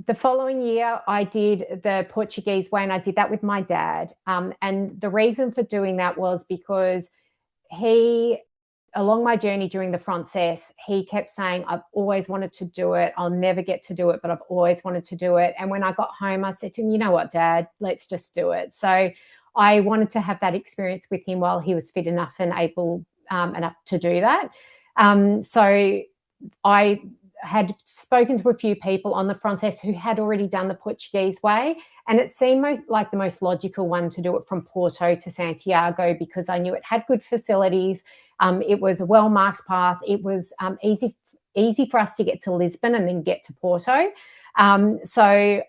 The following year, I did the Portuguese way, and I did that with my dad. And the reason for doing that was because along my journey during the Frances, he kept saying, I've always wanted to do it. I'll never get to do it, but I've always wanted to do it. And when I got home, I said to him, you know what, Dad, let's just do it. So I wanted to have that experience with him while he was fit enough and able enough to do that. So I had spoken to a few people on the Frances who had already done the Portuguese way, and it seemed like the most logical one to do it from Porto to Santiago, because I knew it had good facilities. It was a well-marked path. It was easy for us to get to Lisbon and then get to Porto. So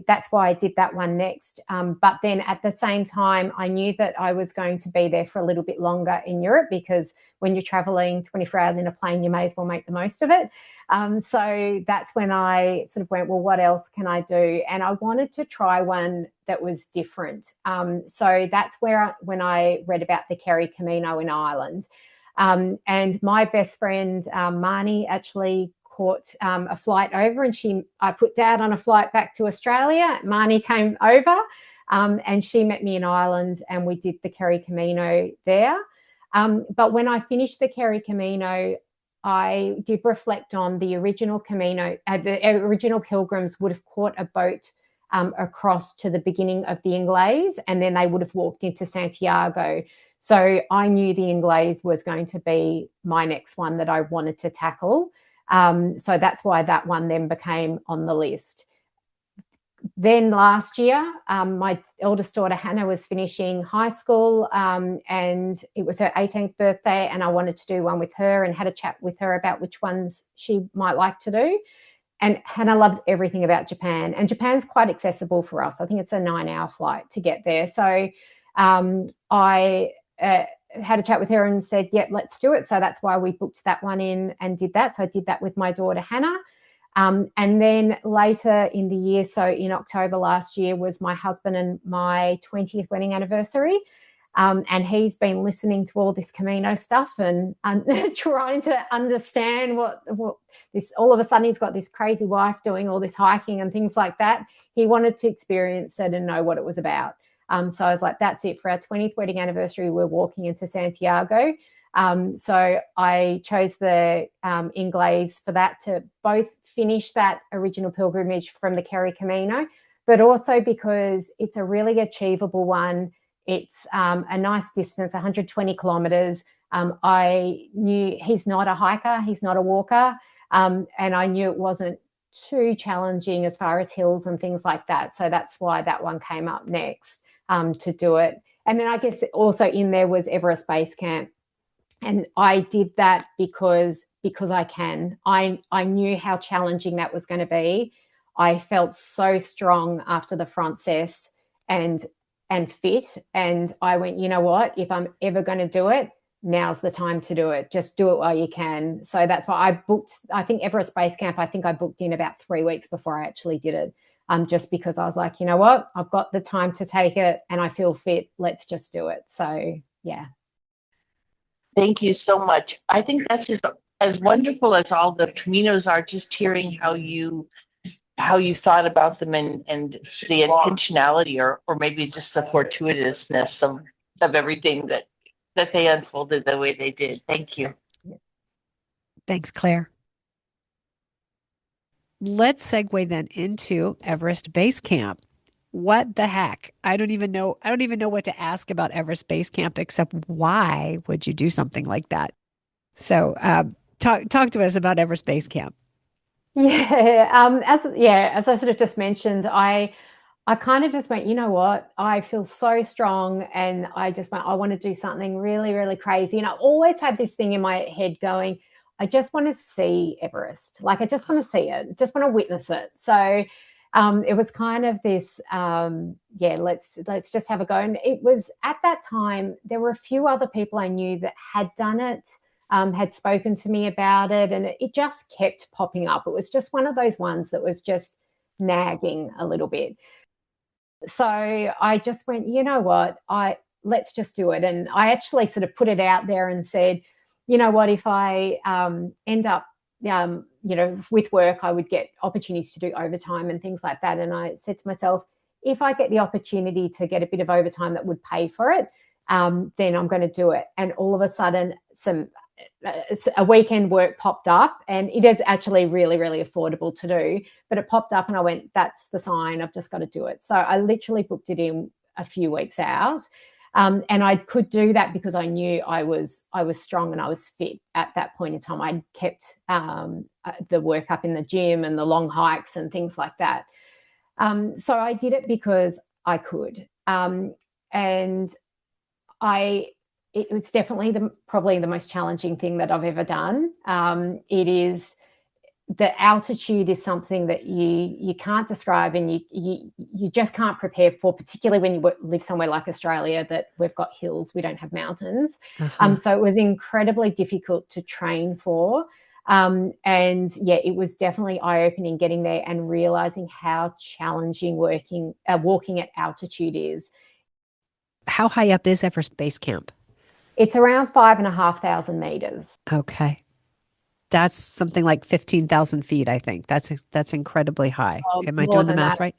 that's why I did that one next. But then at the same time, I knew that I was going to be there for a little bit longer in Europe, because when you're traveling 24 hours in a plane, you may as well make the most of it. So that's when I sort of went, well, what else can I do? And I wanted to try one that was different. So that's when I read about the Kerry Camino in Ireland. And my best friend, Marnie, actually caught a flight over, and I put Dad on a flight back to Australia. Marnie came over, and she met me in Ireland, and we did the Kerry Camino there. But when I finished the Kerry Camino, I did reflect on the original Camino. The original pilgrims would have caught a boat across to the beginning of the Ingles, and then they would have walked into Santiago. So I knew the Ingles was going to be my next one that I wanted to tackle. So that's why that one then became on the list. then last year, my eldest daughter, Hannah, was finishing high school, and it was her 18th birthday, and I wanted to do one with her and had a chat with her about which ones she might like to do. And Hannah loves everything about Japan, and Japan's quite accessible for us. I think it's a 9-hour flight to get there. So I had a chat with her and said, yep, let's do it. So that's why we booked that one in and did that. So I did that with my daughter, Hannah. And then later in the year, so in October last year, was my husband and my 20th wedding anniversary. And he's been listening to all this Camino stuff and trying to understand what this, all of a sudden he's got this crazy wife doing all this hiking and things like that. He wanted to experience it and know what it was about. So I was like, that's it. For our 20th wedding anniversary, we're walking into Santiago. So I chose the Ingles for that, to both finish that original pilgrimage from the Kerry Camino, but also because it's a really achievable one. It's a nice distance, 120 kilometres. I knew he's not a hiker, he's not a walker, and I knew it wasn't too challenging as far as hills and things like that. So that's why that one came up next to do it. And then I guess also in there was Everest Base Camp. And I did that because I can. I knew how challenging that was going to be. I felt so strong after the Frances and fit. And I went, you know what, if I'm ever going to do it, now's the time to do it. Just do it while you can. So that's why I booked, I think Everest Base Camp, I think I booked in about 3 weeks before I actually did it. Just because I was like, you know what, I've got the time to take it and I feel fit. Let's just do it. So, yeah. Thank you so much. I think that's as wonderful as all the Caminos are, just hearing how you thought about them and the intentionality or maybe just the fortuitousness of everything that they unfolded the way they did. Thank you. Thanks, Claire. Let's segue then into Everest Base Camp. What the heck? I don't even know what to ask about Everest Base Camp, except why would you do something like that? So talk to us about Everest Base Camp. Yeah, as I sort of just mentioned, I kind of just went, you know what, I feel so strong, and I just went, I want to do something really, really crazy. And I always had this thing in my head going, I just want to see Everest. Like, I just want to see it, just want to witness it. So it was kind of this, let's just have a go. And it was at that time, there were a few other people I knew that had done it, had spoken to me about it, and it just kept popping up. It was just one of those ones that was just nagging a little bit. So I just went, you know what, let's just do it. And I actually sort of put it out there and said, you know what, if I end up, with work, I would get opportunities to do overtime and things like that. And I said to myself, if I get the opportunity to get a bit of overtime that would pay for it, then I'm going to do it. And all of a sudden, a weekend work popped up, and it is actually really, really affordable to do, but it popped up and I went, that's the sign, I've just got to do it. So I literally booked it in a few weeks out. And I could do that because I knew I was strong and I was fit at that point in time. I'd kept the work up in the gym and the long hikes and things like that. So I did it because I could. And it was definitely probably the most challenging thing that I've ever done. The altitude is something that you can't describe, and you just can't prepare for, particularly when you live somewhere like Australia that we've got hills, we don't have mountains. Uh-huh. So it was incredibly difficult to train for. It was definitely eye-opening getting there and realizing how challenging walking at altitude is. How high up is Everest Base Camp? It's around 5,500 meters. Okay. That's something like 15,000 feet, I think. That's incredibly high. Am I doing the math right?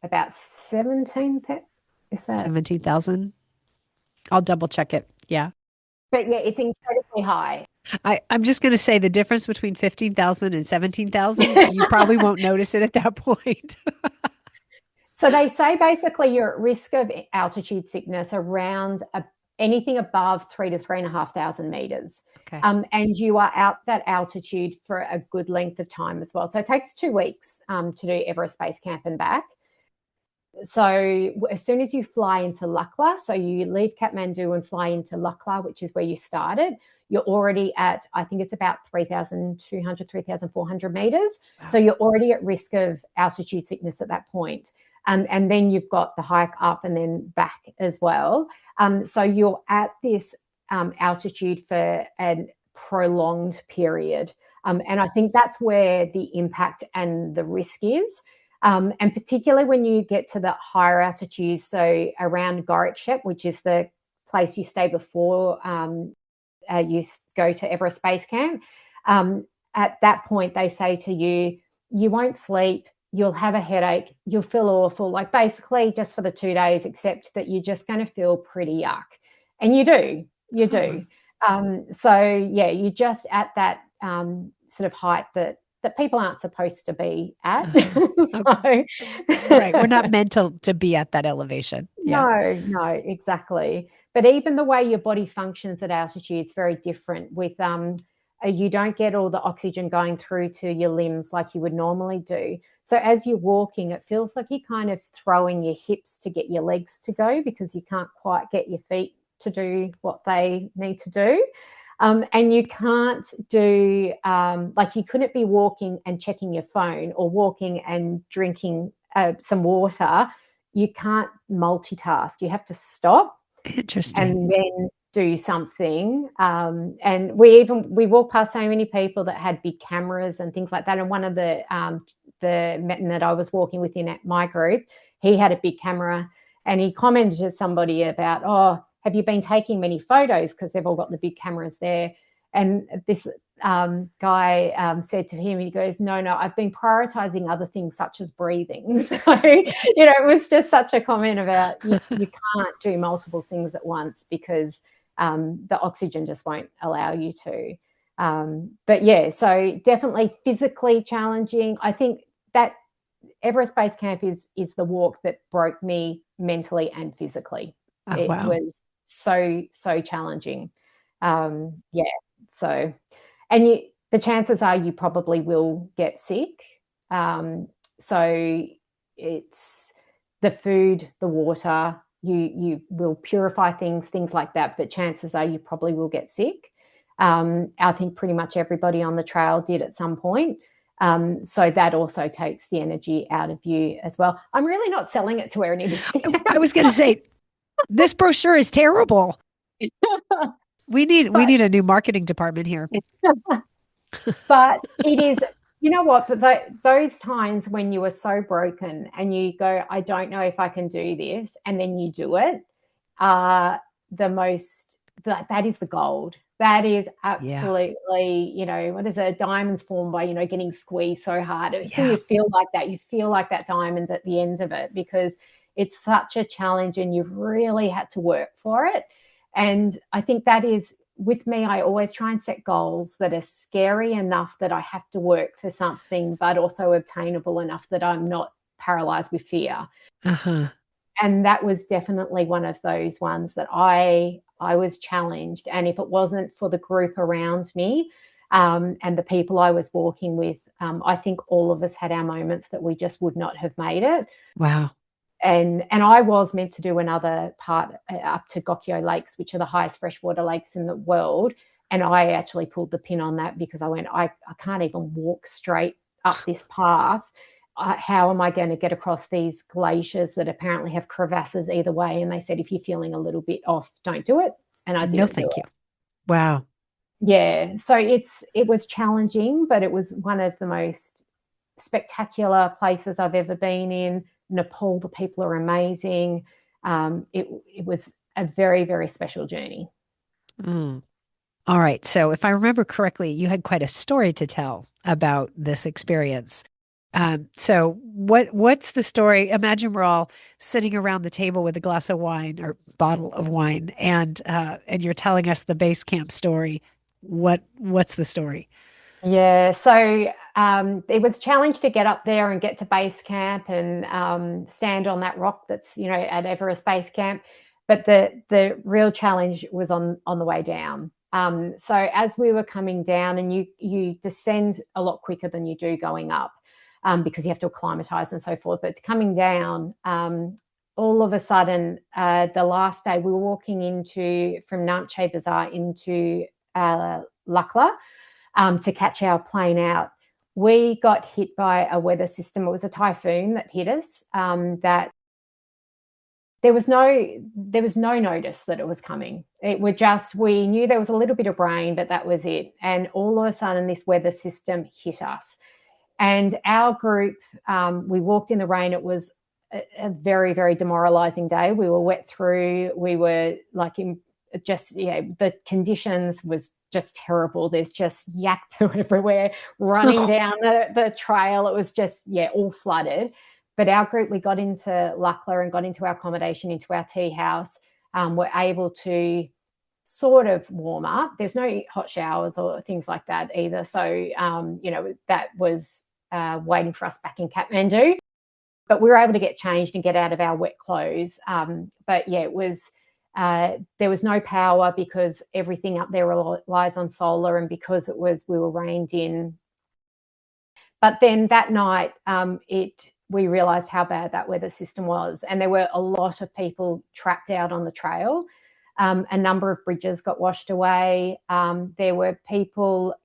About 17, is that? 17,000? I'll double check it. Yeah. But yeah, it's incredibly high. I'm just going to say the difference between 15,000 and 17,000, you probably won't notice it at that point. So they say basically you're at risk of altitude sickness around anything above 3,000 to 3,500 meters. Okay. And you are out that altitude for a good length of time as well. So it takes 2 weeks to do Everest Base Camp and back. So as soon as you fly into Lukla, so you leave Kathmandu and fly into Lukla, which is where you started, you're already at, I think it's about 3,200, 3,400 meters. Wow. So you're already at risk of altitude sickness at that point. And then you've got the hike up and then back as well. So you're at this altitude for a prolonged period. And I think that's where the impact and the risk is. And particularly when you get to the higher altitudes, so around Gorakshep, which is the place you stay before you go to Everest Base Camp, at that point they say to you, you won't sleep, you'll have a headache, you'll feel awful, like basically just for the 2 days, except that you're just going to feel pretty yuck. And you do. So, yeah, you're just at that sort of height that people aren't supposed to be at. Right. We're not meant to be at that elevation. Yeah. No, exactly. But even the way your body functions at altitude is very different with you don't get all the oxygen going through to your limbs like you would normally do. So as you're walking, it feels like you're kind of throwing your hips to get your legs to go because you can't quite get your feet to do what they need to do. And you can't do, like you couldn't be walking and checking your phone or walking and drinking some water. You can't multitask. You have to stop. Interesting. And then do something. And we walked past so many people that had big cameras and things like that. And one of the men that I was walking with in my group, he had a big camera and he commented to somebody about, oh, have you been taking many photos? Because they've all got the big cameras there. And this guy said to him, he goes, no, I've been prioritizing other things such as breathing. So, it was just such a comment about you can't do multiple things at once because the oxygen just won't allow you to. But yeah, so definitely physically challenging. I think that Everest Base Camp is the walk that broke me mentally and physically. It was so challenging. So, and the chances are you probably will get sick. So it's the food, the water, you will purify things like that, but chances are you probably will get sick. I think pretty much everybody on the trail did at some point. So that also takes the energy out of you as well. I'm really not selling it to anybody. I was going to say, this brochure is terrible. We need a new marketing department here. But it is, you know what? But those times when you are so broken and you go, I don't know if I can do this, and then you do it, the most, that is the gold. That is absolutely, what is it? Diamonds formed by, getting squeezed so hard. You feel like that. You feel like that diamond's at the end of it because it's such a challenge and you've really had to work for it. And I think that is, with me, I always try and set goals that are scary enough that I have to work for something, but also obtainable enough that I'm not paralyzed with fear. Uh-huh. And that was definitely one of those ones that I was challenged. And if it wasn't for the group around me and the people I was walking with, I think all of us had our moments that we just would not have made it. Wow. And I was meant to do another part up to Gokyo Lakes, which are the highest freshwater lakes in the world. And I actually pulled the pin on that because I went, I can't even walk straight up this path. How am I going to get across these glaciers that apparently have crevasses either way? And they said, if you're feeling a little bit off, don't do it. And I didn't. No, thank you. Wow. Yeah. So it was challenging, but it was one of the most spectacular places I've ever been in. Nepal, the people are amazing. It was a very, very special journey. Mm. All right. So if I remember correctly, you had quite a story to tell about this experience. So what's the story? Imagine we're all sitting around the table with a glass of wine or bottle of wine, and you're telling us the base camp story. What's the story? Yeah, so it was a challenge to get up there and get to base camp and stand on that rock that's, at Everest Base Camp. But the real challenge was on the way down. So as we were coming down, and you descend a lot quicker than you do going up, because you have to acclimatize and so forth. But coming down, all of a sudden, the last day we were walking from Nanche Bazaar into Lakla to catch our plane out. We got hit by a weather system. It was a typhoon that hit us. That there was no notice that it was coming. We knew there was a little bit of rain, but that was it. And all of a sudden, this weather system hit us. And our group, we walked in the rain. It was a very, very demoralizing day. We were wet through. We were like the conditions was just terrible. There's just yak poo everywhere running down the trail. It was just, all flooded. But our group, we got into Lakla and got into our accommodation, into our tea house. We're able to sort of warm up. There's no hot showers or things like that either. So, that was waiting for us back in Kathmandu. But we were able to get changed and get out of our wet clothes. It was, there was no power because everything up there relies on solar, and because we were rained in. But then that night, we realised how bad that weather system was, and there were a lot of people trapped out on the trail. A number of bridges got washed away. There were people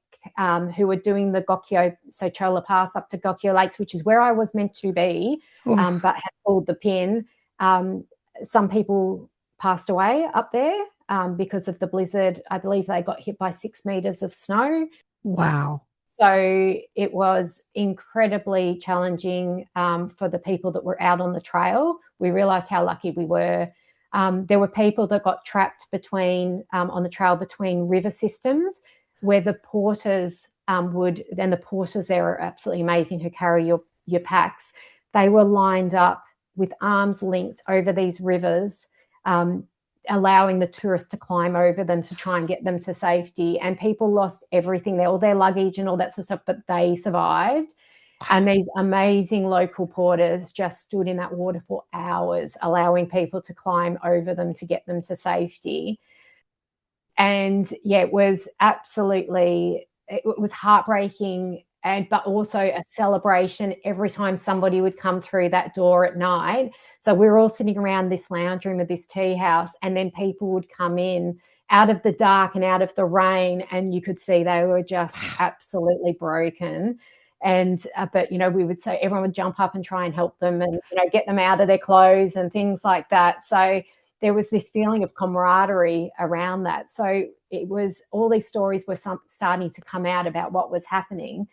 who were doing the Gokyo, so Chola Pass up to Gokyo Lakes, which is where I was meant to be, but had pulled the pin. Some people passed away up there because of the blizzard. I believe they got hit by 6 meters of snow. Wow. So it was incredibly challenging for the people that were out on the trail. We realised how lucky we were. There were people that got trapped on the trail between river systems, where the porters the porters there are absolutely amazing, who carry your packs. They were lined up with arms linked over these rivers, allowing the tourists to climb over them to try and get them to safety. And people lost everything there, all their luggage and all that sort of stuff, but they survived. And these amazing local porters just stood in that water for hours, allowing people to climb over them to get them to safety. And it was heartbreaking, but also a celebration every time somebody would come through that door at night. So we were all sitting around this lounge room of this tea house, and then people would come in out of the dark and out of the rain, and you could see they were just absolutely broken. And but we would say everyone would jump up and try and help them, and get them out of their clothes and things like that. So there was this feeling of camaraderie around that. So it was, all these stories were starting to come out about what was happening.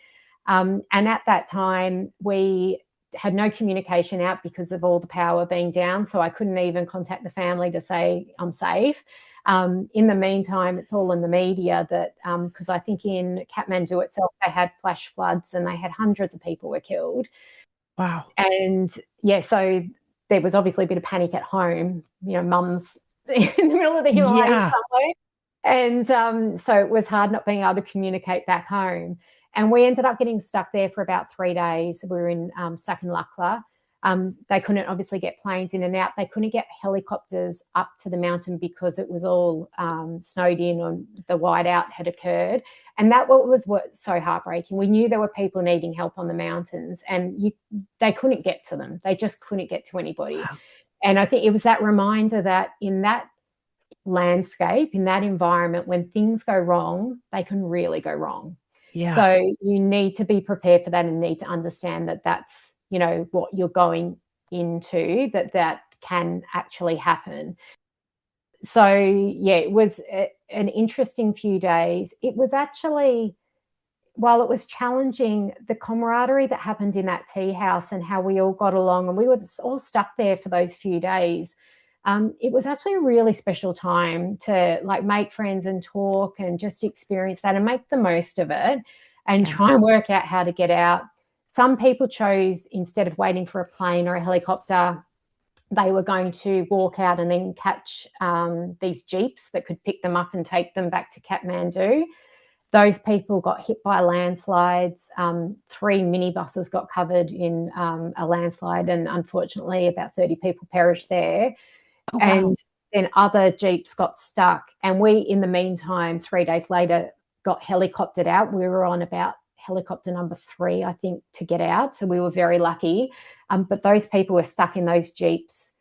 And at that time, we had no communication out because of all the power being down. So I couldn't even contact the family to say I'm safe. In the meantime, it's all in the media that, because I think in Kathmandu itself, they had flash floods and they had hundreds of people were killed. Wow. And so there was obviously a bit of panic at home, mums in the middle of the Himalayas somewhere. And so it was hard not being able to communicate back home. And we ended up getting stuck there for about 3 days. We were stuck in Lakla. They couldn't obviously get planes in and out. They couldn't get helicopters up to the mountain because it was all snowed in, and the whiteout had occurred. And that was what's so heartbreaking. We knew there were people needing help on the mountains, and they couldn't get to them. They just couldn't get to anybody. Wow. And I think it was that reminder that in that landscape, in that environment, when things go wrong, they can really go wrong. Yeah. So you need to be prepared for that and need to understand that that's, what you're going into, that can actually happen. So, it was an interesting few days. It was actually, while it was challenging, the camaraderie that happened in that tea house and how we all got along, and we were all stuck there for those few days. It was actually a really special time to make friends and talk and just experience that and make the most of it and try and work out how to get out. Some people chose, instead of waiting for a plane or a helicopter, they were going to walk out and then catch these jeeps that could pick them up and take them back to Kathmandu. Those people got hit by landslides. 3 minibuses got covered in a landslide, and unfortunately about 30 people perished there. Oh, wow. And then other Jeeps got stuck. And we, in the meantime, 3 days later, got helicoptered out. We were on about helicopter number 3, I think, to get out. So we were very lucky. But those people were stuck in those Jeeps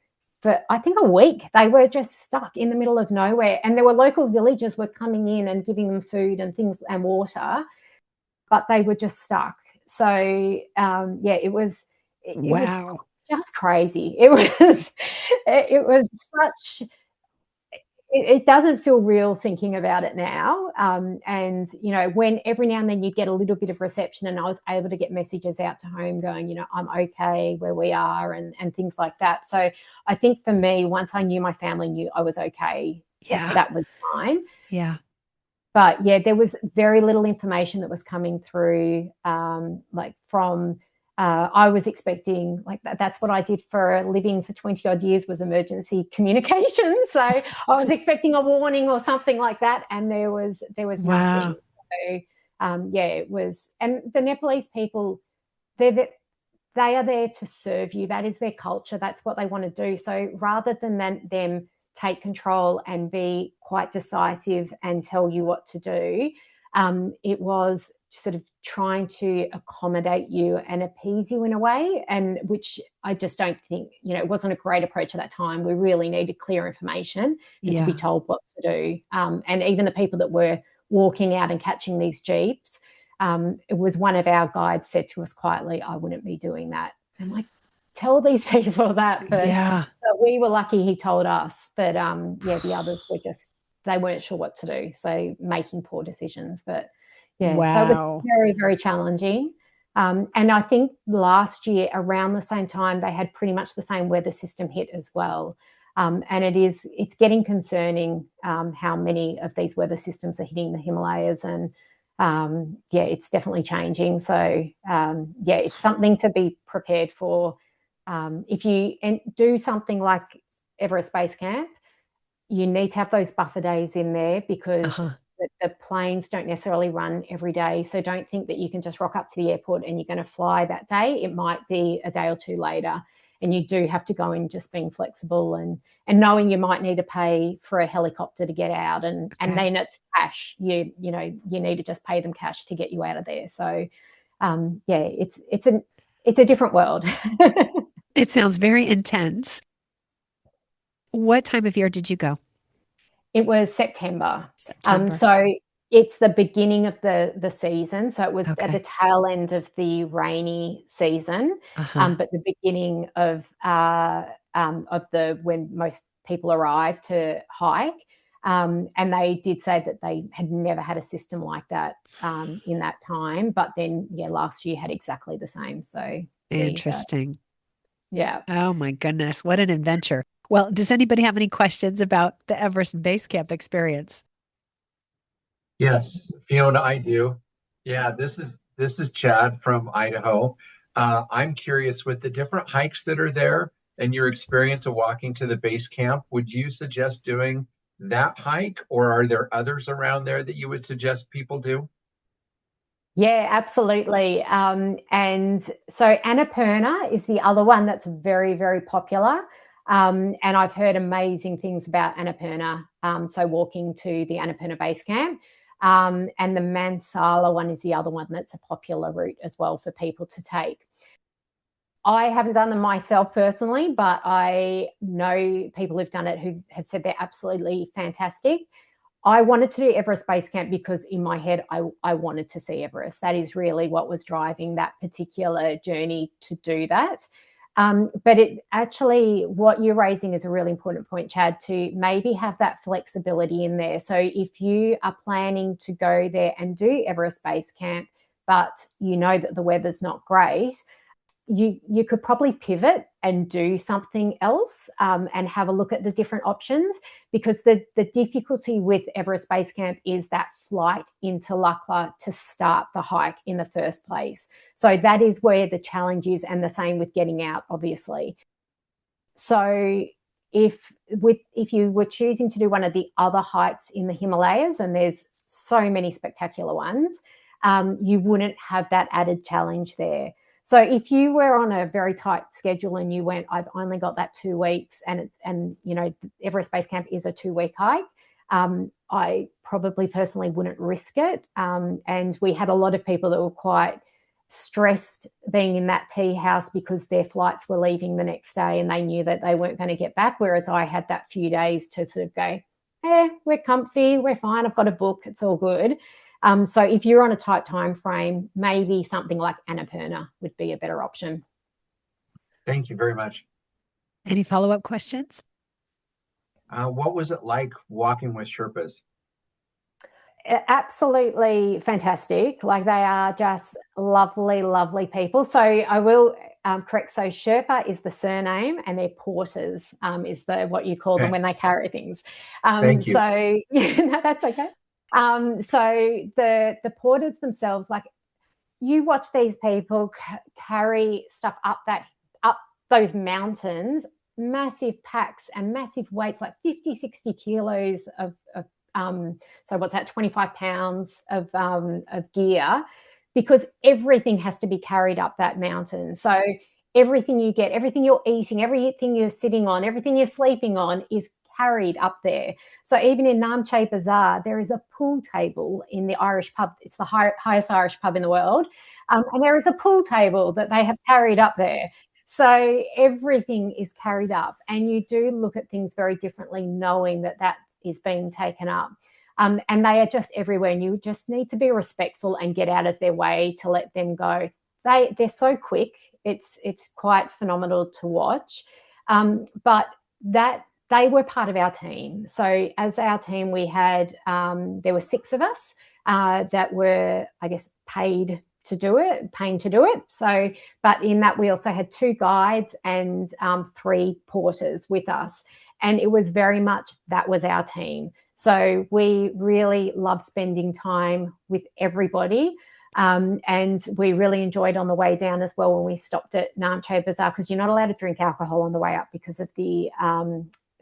for, I think, a week. They were just stuck in the middle of nowhere. And there were local villagers were coming in and giving them food and things and water, but they were just stuck. So, it was just crazy. It was such, it doesn't feel real thinking about it now. And, when every now and then you get a little bit of reception, and I was able to get messages out to home going, I'm okay where we are and things like that. So I think for me, once I knew my family knew I was okay, that was fine. Yeah. But there was very little information that was coming through, from, I was expecting, that's what I did for a living for 20 odd years, was emergency communication. So I was expecting a warning or something like that. And there was nothing. So, it was, and the Nepalese people, they are there to serve you. That is their culture. That's what they want to do. So rather than them take control and be quite decisive and tell you what to do, it was sort of trying to accommodate you and appease you in a way, and which I just don't think, it wasn't a great approach at that time. We really needed clear information and to be told what to do. And even the people that were walking out and catching these Jeeps, it was one of our guides said to us quietly, I wouldn't be doing that. I'm like, tell these people that. But so we were lucky he told us, but the others were just, they weren't sure what to do. So making poor decisions, but so it was very, very challenging. And I think last year around the same time, they had pretty much the same weather system hit as well. And it's getting concerning how many of these weather systems are hitting the Himalayas, and it's definitely changing. So it's something to be prepared for. If you do something like Everest Base Camp, you need to have those buffer days in there, because the planes don't necessarily run every day. So don't think that you can just rock up to the airport and you're going to fly that day. It might be a day or two later, and you do have to go in just being flexible and knowing you might need to pay for a helicopter to get out, and then it's cash. You need to just pay them cash to get you out of there. So it's a different world. It sounds very intense. What time of year did you go? It was September. So it's the beginning of the season. So it was at the tail end of the rainy season, but the beginning of the when most people arrive to hike. And they did say that they had never had a system like that in that time. But then, last year had exactly the same. So interesting. Yeah. Oh my goodness, what an adventure. Well, does anybody have any questions about the Everest Base Camp experience? Yes, Fiona, I do. Yeah, this is Chad from Idaho. I'm curious, with the different hikes that are there and your experience of walking to the base camp, would you suggest doing that hike, or are there others around there that you would suggest people do? Yeah, absolutely. And so Annapurna is the other one that's very, very popular. And I've heard amazing things about Annapurna. So walking to the Annapurna Base Camp. And the Mansala one is the other one that's a popular route as well for people to take. I haven't done them myself personally, but I know people who've done it who have said they're absolutely fantastic. I wanted to do Everest Base Camp because in my head, I wanted to see Everest. That is really what was driving that particular journey to do that. But it actually, what you're raising is a really important point, Chad, to maybe have that flexibility in there. So if you are planning to go there and do Everest Base Camp, but you know that the weather's not great, you could probably pivot and do something else and have a look at the different options, because the difficulty with Everest Base Camp is that flight into Lukla to start the hike in the first place. So that is where the challenge is, and the same with getting out, obviously. So if you were choosing to do one of the other hikes in the Himalayas, and there's so many spectacular ones, you wouldn't have that added challenge there. So if you were on a very tight schedule and you went, I've only got that 2 weeks, and Everest Base Camp is a 2-week hike, I probably personally wouldn't risk it. And we had a lot of people that were quite stressed being in that tea house because their flights were leaving the next day and they knew that they weren't going to get back, whereas I had that few days to sort of go, we're comfy, we're fine, I've got a book, it's all good. So if you're on a tight time frame, maybe something like Annapurna would be a better option. Thank you very much. Any follow-up questions? What was it like walking with Sherpas? Absolutely fantastic. Like, they are just lovely, lovely people. So I will correct. So Sherpa is the surname, and they're porters is what you call them when they carry things. Thank you. So no, that's okay. So the porters themselves, like, you watch these people carry stuff up those mountains, massive packs and massive weights, like 50, 60 kilos of so what's that, 25 pounds of gear, because everything has to be carried up that mountain. So everything you get, everything you're eating, everything you're sitting on, everything you're sleeping on is carried up there. So even in Namche Bazaar, there is a pool table in the Irish pub. It's the highest Irish pub in the world. And there is a pool table that they have carried up there. So everything is carried up, and you do look at things very differently knowing that is being taken up. And they are just everywhere, and you just need to be respectful and get out of their way to let them go. They're so quick. It's quite phenomenal to watch. But that they were part of our team. So as our team, we had there were 6 of us that were, I guess, paying to do it. So, but in that we also had 2 guides and 3 porters with us. And it was very much, that was our team. So we really loved spending time with everybody. And we really enjoyed on the way down as well when we stopped at Namche Bazaar, because you're not allowed to drink alcohol on the way up because of the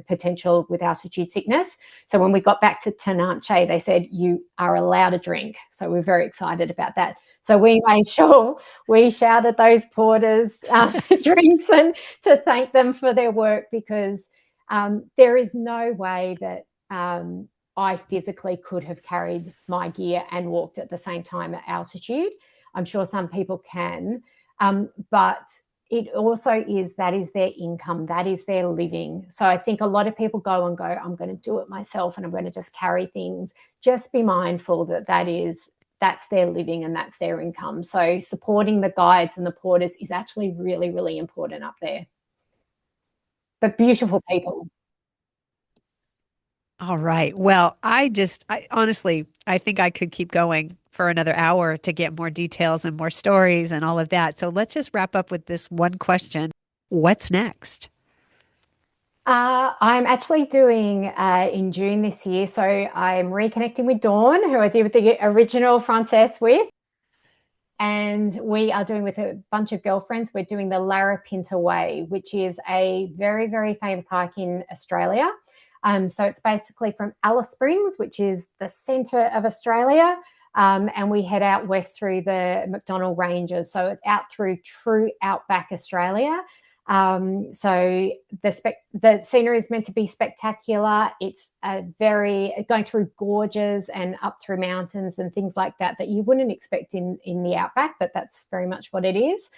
potential with altitude sickness. So when we got back to Namche, they said you are allowed to drink. So we're very excited about that. So we made sure we shouted those porters drinks and to thank them for their work, because there is no way that I physically could have carried my gear and walked at the same time at altitude. I'm sure some people can, but it also that is their income, that is their living. So I think a lot of people go, I'm going to do it myself and I'm going to just carry things. Just be mindful that that's their living and that's their income. So supporting the guides and the porters is actually really, really important up there. But beautiful people. All right. Well, I honestly, I think I could keep going for another hour to get more details and more stories and all of that. So let's just wrap up with this one question. What's next? I'm actually doing in June this year. So I'm reconnecting with Dawn, who I did with the original Frances with. And we are doing with a bunch of girlfriends, we're doing the Larapinta Way, which is a very, very famous hike in Australia. So it's basically from Alice Springs, which is the centre of Australia, and we head out west through the McDonnell Ranges. So it's out through true outback Australia. So the scenery is meant to be spectacular. It's going through gorges and up through mountains and things like that you wouldn't expect in the outback, but that's very much what it is.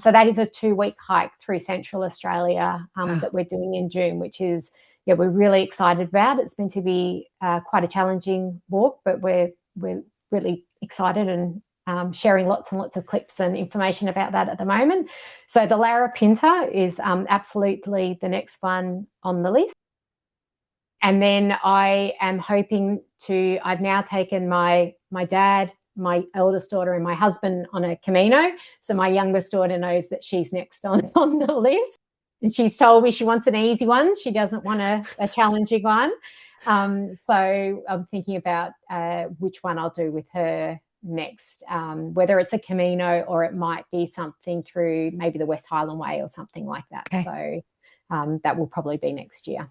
So that is a 2-week hike through Central Australia that we're doing in June, which is, we're really excited about. It's meant to be quite a challenging walk, but we're really excited and sharing lots and lots of clips and information about that at the moment. So the Larapinta is absolutely the next one on the list. And then I am hoping I've now taken my dad, my eldest daughter and my husband on a Camino. So my youngest daughter knows that she's next on the list. And she's told me she wants an easy one. She doesn't want a challenging one. So I'm thinking about which one I'll do with her next, whether it's a Camino or it might be something through maybe the West Highland Way or something like that. Okay. So that will probably be next year.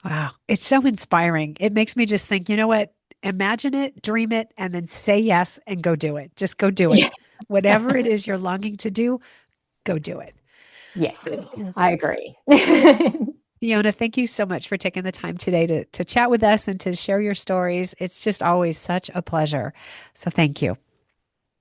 Wow. It's so inspiring. It makes me just think, you know what? Imagine it, dream it, and then say yes and go do it. Just go do it. whatever it is you're longing to do, go do it. Yes, I agree. Fiona, thank you so much for taking the time today to chat with us and to share your stories. It's just always such a pleasure. So thank you.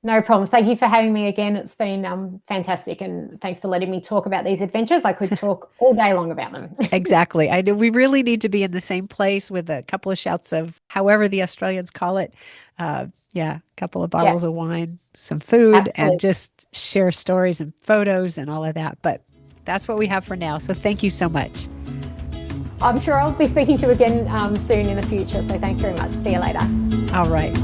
No problem. Thank you for having me again. It's been fantastic. And thanks for letting me talk about these adventures. I could talk all day long about them. Exactly. I know we really need to be in the same place with a couple of shouts of however the Australians call it. A couple of bottles of wine, some food, Absolutely. and just share stories and photos and all of that. But that's what we have for now. So thank you so much. I'm sure I'll be speaking to you again soon in the future. So thanks very much. See you later. All right.